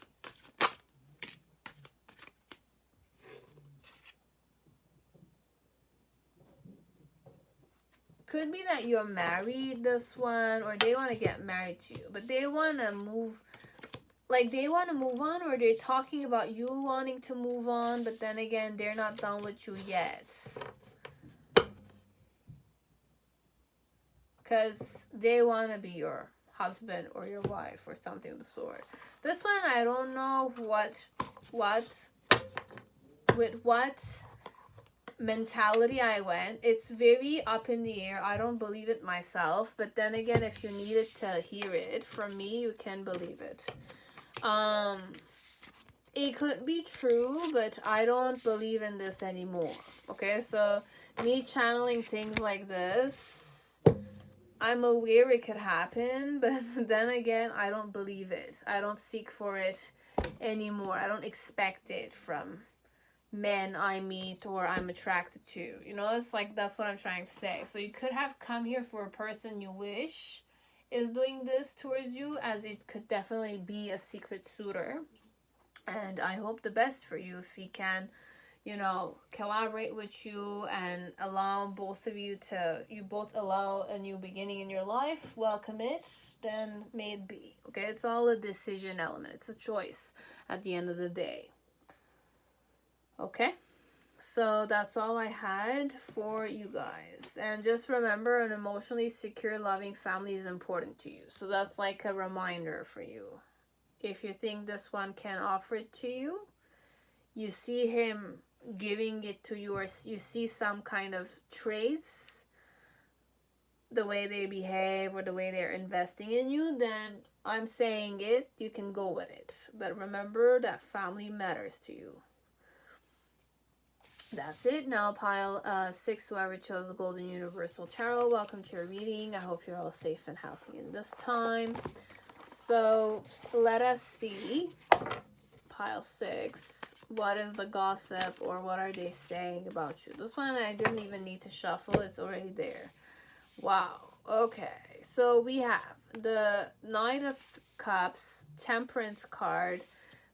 Speaker 1: could be that you're married, this one, or they want to get married to you, but they want to move, like they want to move on, or they're talking about you wanting to move on, but then again, they're not done with you yet. Because they want to be your husband or your wife or something of the sort. This one, I don't know with what mentality I went. It's very up in the air. I don't believe it myself. But then again, if you needed to hear it from me, you can believe it. It could be true, but I don't believe in this anymore. Okay, so me channeling things like this, I'm aware it could happen, but then again, I don't believe it. I don't seek for it anymore. I don't expect it from men I meet or I'm attracted to. You know, it's like, that's what I'm trying to say. So you could have come here for a person you wish is doing this towards you, as it could definitely be a secret suitor. And I hope the best for you if he can, you know, collaborate with you and allow both of you to, you both allow a new beginning in your life, welcome it, then may it be. Okay, it's all a decision element. It's a choice at the end of the day. Okay, so that's all I had for you guys. And just remember, an emotionally secure, loving family is important to you. So that's like a reminder for you. If you think this one can offer it to you, you see him giving it to you, or you see some kind of trace, the way they behave or the way they're investing in you, then I'm saying it, you can go with it. But remember that family matters to you. That's it. Now pile 6, whoever chose the Golden Universal Tarot, welcome to your reading. I hope you're all safe and healthy in this time. So let us see, pile 6, what is the gossip, or what are they saying about you? This one I didn't even need to shuffle, it's already there. Wow. Okay, so we have the Knight of Cups, Temperance card,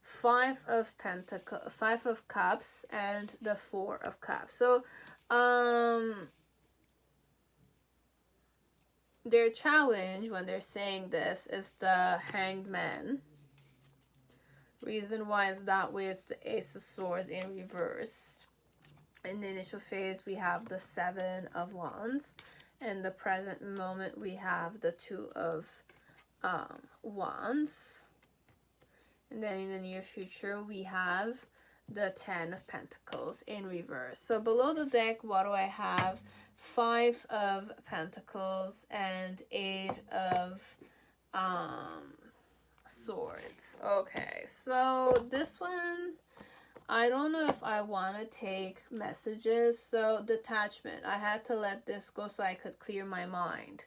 Speaker 1: 5 of Cups, and the 4 of Cups. So their challenge when they're saying this is the Hanged Man. Reason why it's that way is the Ace of Swords in reverse. In the initial phase, we have the 7 of Wands. In the present moment, we have the 2 of Wands. And then in the near future, we have the 10 of Pentacles in reverse. So below the deck, what do I have? 5 of Pentacles and 8 of Swords. Okay, so this one, I don't know if I want to take messages. So detachment, I had to let this go so I could clear my mind.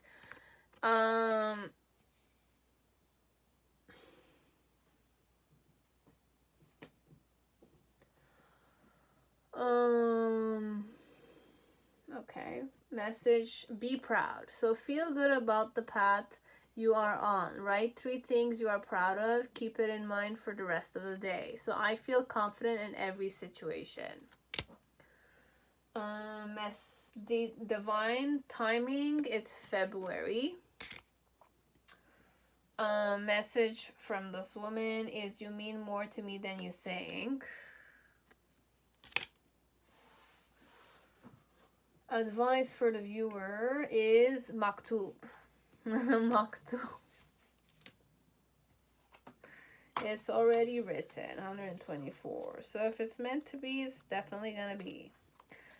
Speaker 1: Message, be proud. So feel good about the path you are on. Write 3 things you are proud of. Keep it in mind for the rest of the day. So I feel confident in every situation. Divine timing, it's February. Message from this woman is, you mean more to me than you think. Advice for the viewer is maktub. Maktub. It's already written, 124. So if it's meant to be, it's definitely gonna be.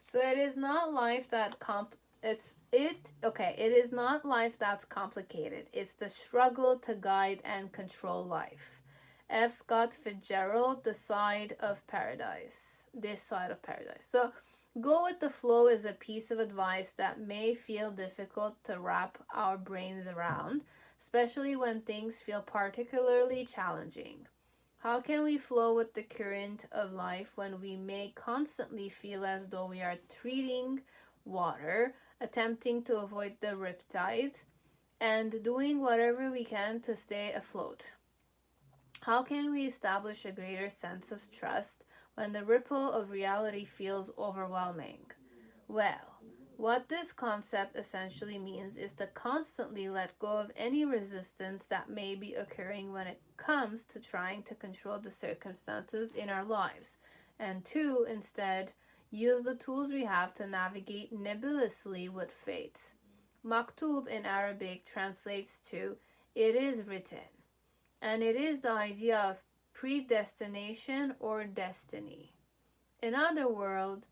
Speaker 1: So it is not life that it is not life that's complicated. It's the struggle to guide and control life. F. Scott Fitzgerald, This Side of Paradise. So go with the flow is a piece of advice that may feel difficult to wrap our brains around, especially when things feel particularly challenging. How can we flow with the current of life when we may constantly feel as though we are treading water, attempting to avoid the riptides, and doing whatever we can to stay afloat? How can we establish a greater sense of trust when the ripple of reality feels overwhelming? Well, what this concept essentially means is to constantly let go of any resistance that may be occurring when it comes to trying to control the circumstances in our lives, and to instead use the tools we have to navigate nebulously with fate. Maktub in Arabic translates to "it is written," and it is the idea of predestination or destiny. In other words,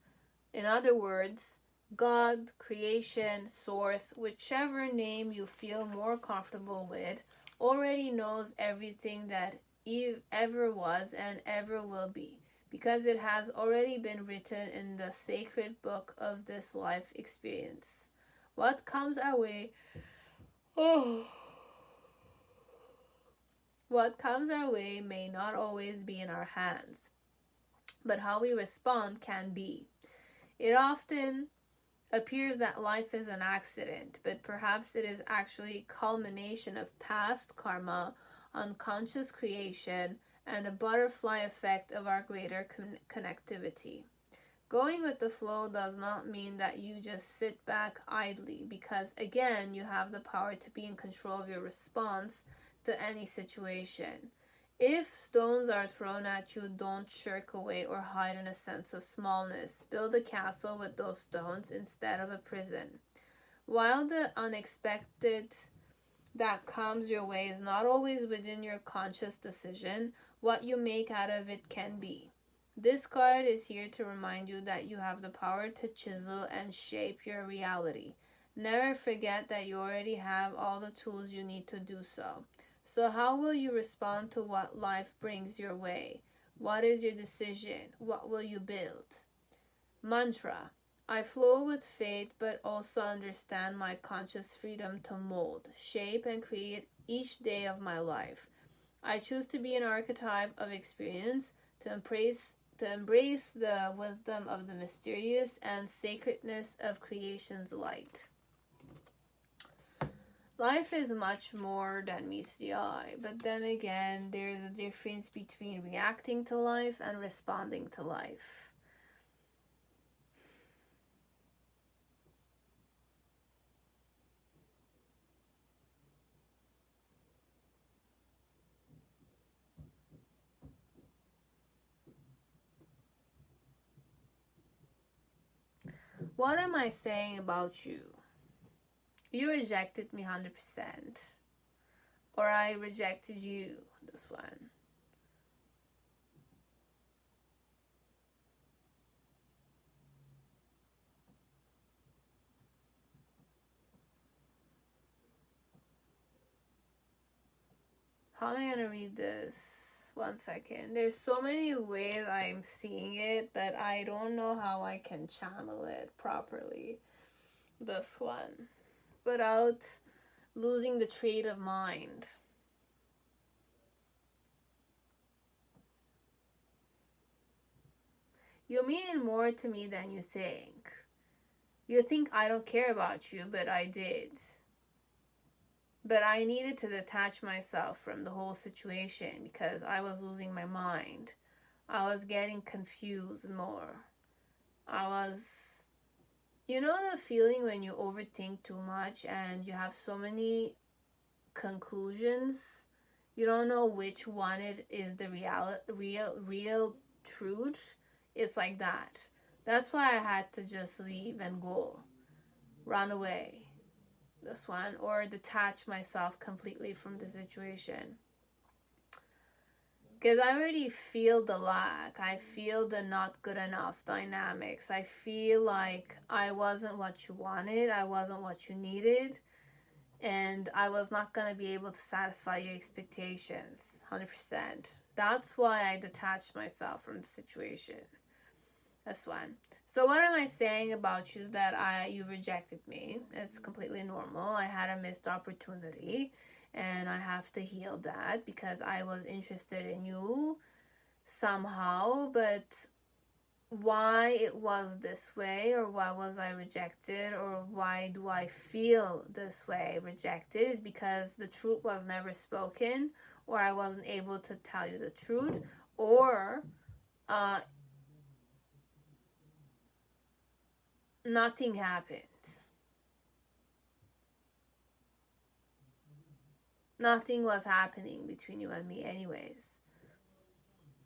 Speaker 1: God, creation, source, whichever name you feel more comfortable with, already knows everything that ever was and ever will be, because it has already been written in the sacred book of this life experience. What comes our way, what comes our way may not always be in our hands, but how we respond can be. It often appears that life is an accident, but perhaps it is actually a culmination of past karma, unconscious creation, and a butterfly effect of our greater connectivity. Going with the flow does not mean that you just sit back idly, because again, you have the power to be in control of your response to any situation. If stones are thrown at you, don't shirk away or hide in a sense of smallness. Build a castle with those stones instead of a prison. While the unexpected that comes your way is not always within your conscious decision, what you make out of it can be. This card is here to remind you that you have the power to chisel and shape your reality. Never forget that you already have all the tools you need to do so. So how will you respond to what life brings your way? What is your decision? What will you build? Mantra: I flow with faith, but also understand my conscious freedom to mold, shape, and create each day of my life. I choose to be an archetype of experience, to embrace the wisdom of the mysterious and sacredness of creation's light. Life is much more than meets the eye, but then again, there's a difference between reacting to life and responding to life. What am I saying about you? You rejected me 100%. Or I rejected you, this one. How am I gonna read this? 1 second. There's so many ways I'm seeing it, but I don't know how I can channel it properly. This one. Without losing the trait of mind. You mean more to me than you think. You think I don't care about you, but I did. But I needed to detach myself from the whole situation because I was losing my mind. I was getting confused more. I was, you know, the feeling when you overthink too much and you have so many conclusions, you don't know which one is the real truth. It's like that. That's why I had to just leave and go, run away, this one, or detach myself completely from the situation. Because I already feel the lack. I feel the not good enough dynamics. I feel like I wasn't what you wanted. I wasn't what you needed. And I was not going to be able to satisfy your expectations 100%. That's why I detached myself from the situation. That's one. So what am I saying about you is that you rejected me. It's completely normal. I had a missed opportunity and I have to heal that because I was interested in you somehow, but why it was this way, or why was I rejected, or why do I feel this way rejected, is because the truth was never spoken, or I wasn't able to tell you the truth, or nothing happened. Nothing was happening between you and me anyways.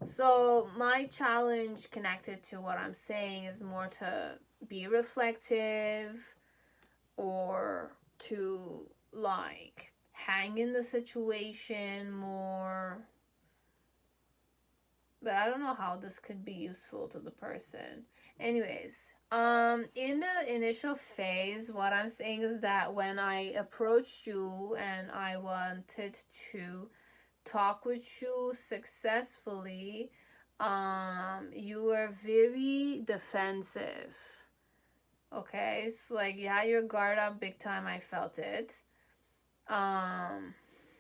Speaker 1: So my challenge connected to what I'm saying is more to be reflective, or to like hang in the situation more. But I don't know how this could be useful to the person. Anyways, in the initial phase, what I'm saying is that when I approached you and I wanted to talk with you successfully, you were very defensive. Okay, so like you had your guard up big time. I felt it.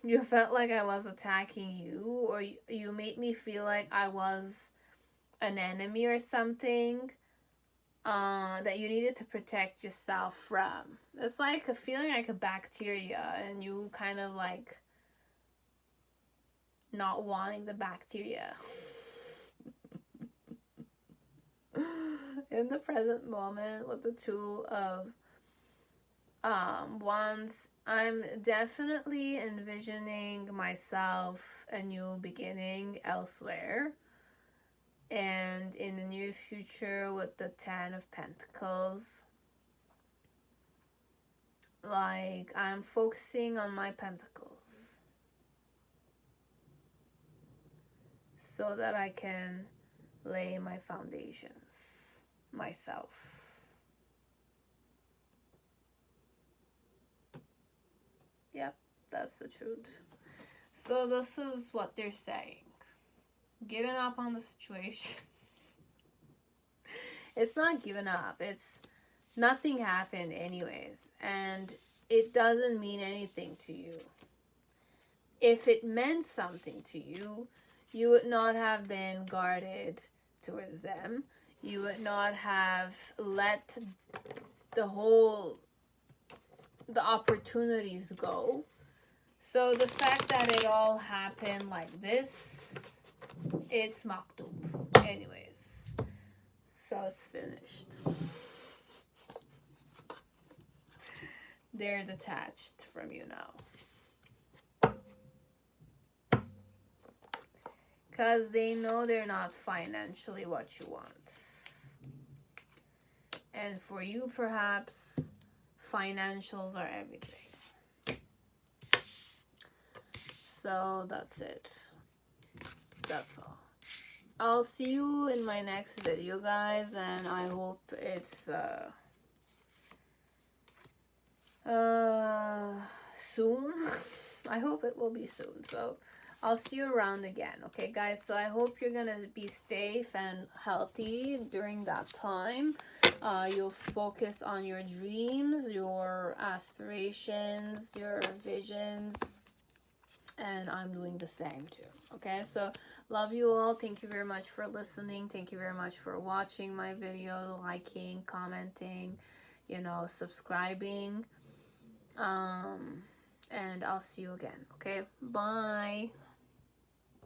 Speaker 1: You felt like I was attacking you, or you made me feel like I was an enemy or something. That you needed to protect yourself from. It's like a feeling like a bacteria, and you kind of like not wanting the bacteria. In the present moment with the Two of Wands, I'm definitely envisioning myself a new beginning elsewhere. And in the near future with the Ten of Pentacles, like I'm focusing on my pentacles so that I can lay my foundations myself. Yep, that's the truth. So this is what they're saying. Giving up on the situation. It's not giving up. It's nothing happened anyways. And it doesn't mean anything to you. If it meant something to you, you would not have been guarded towards them. You would not have let the opportunities go. So the fact that it all happened like this, it's maktub. Anyways, so it's finished. They're detached from you now. Because they know they're not financially what you want. And for you, perhaps, financials are everything. So that's it. That's all. I'll see you in my next video, guys, and I hope it's soon. I hope it will be soon. So I'll see you around again, okay, guys? So I hope you're gonna be safe and healthy during that time. You'll focus on your dreams, your aspirations, your visions, and I'm doing the same too. Okay, so love you all. Thank you very much for listening. Thank you very much for watching my video, liking, commenting, you know, subscribing. And I'll see you again. Okay, bye.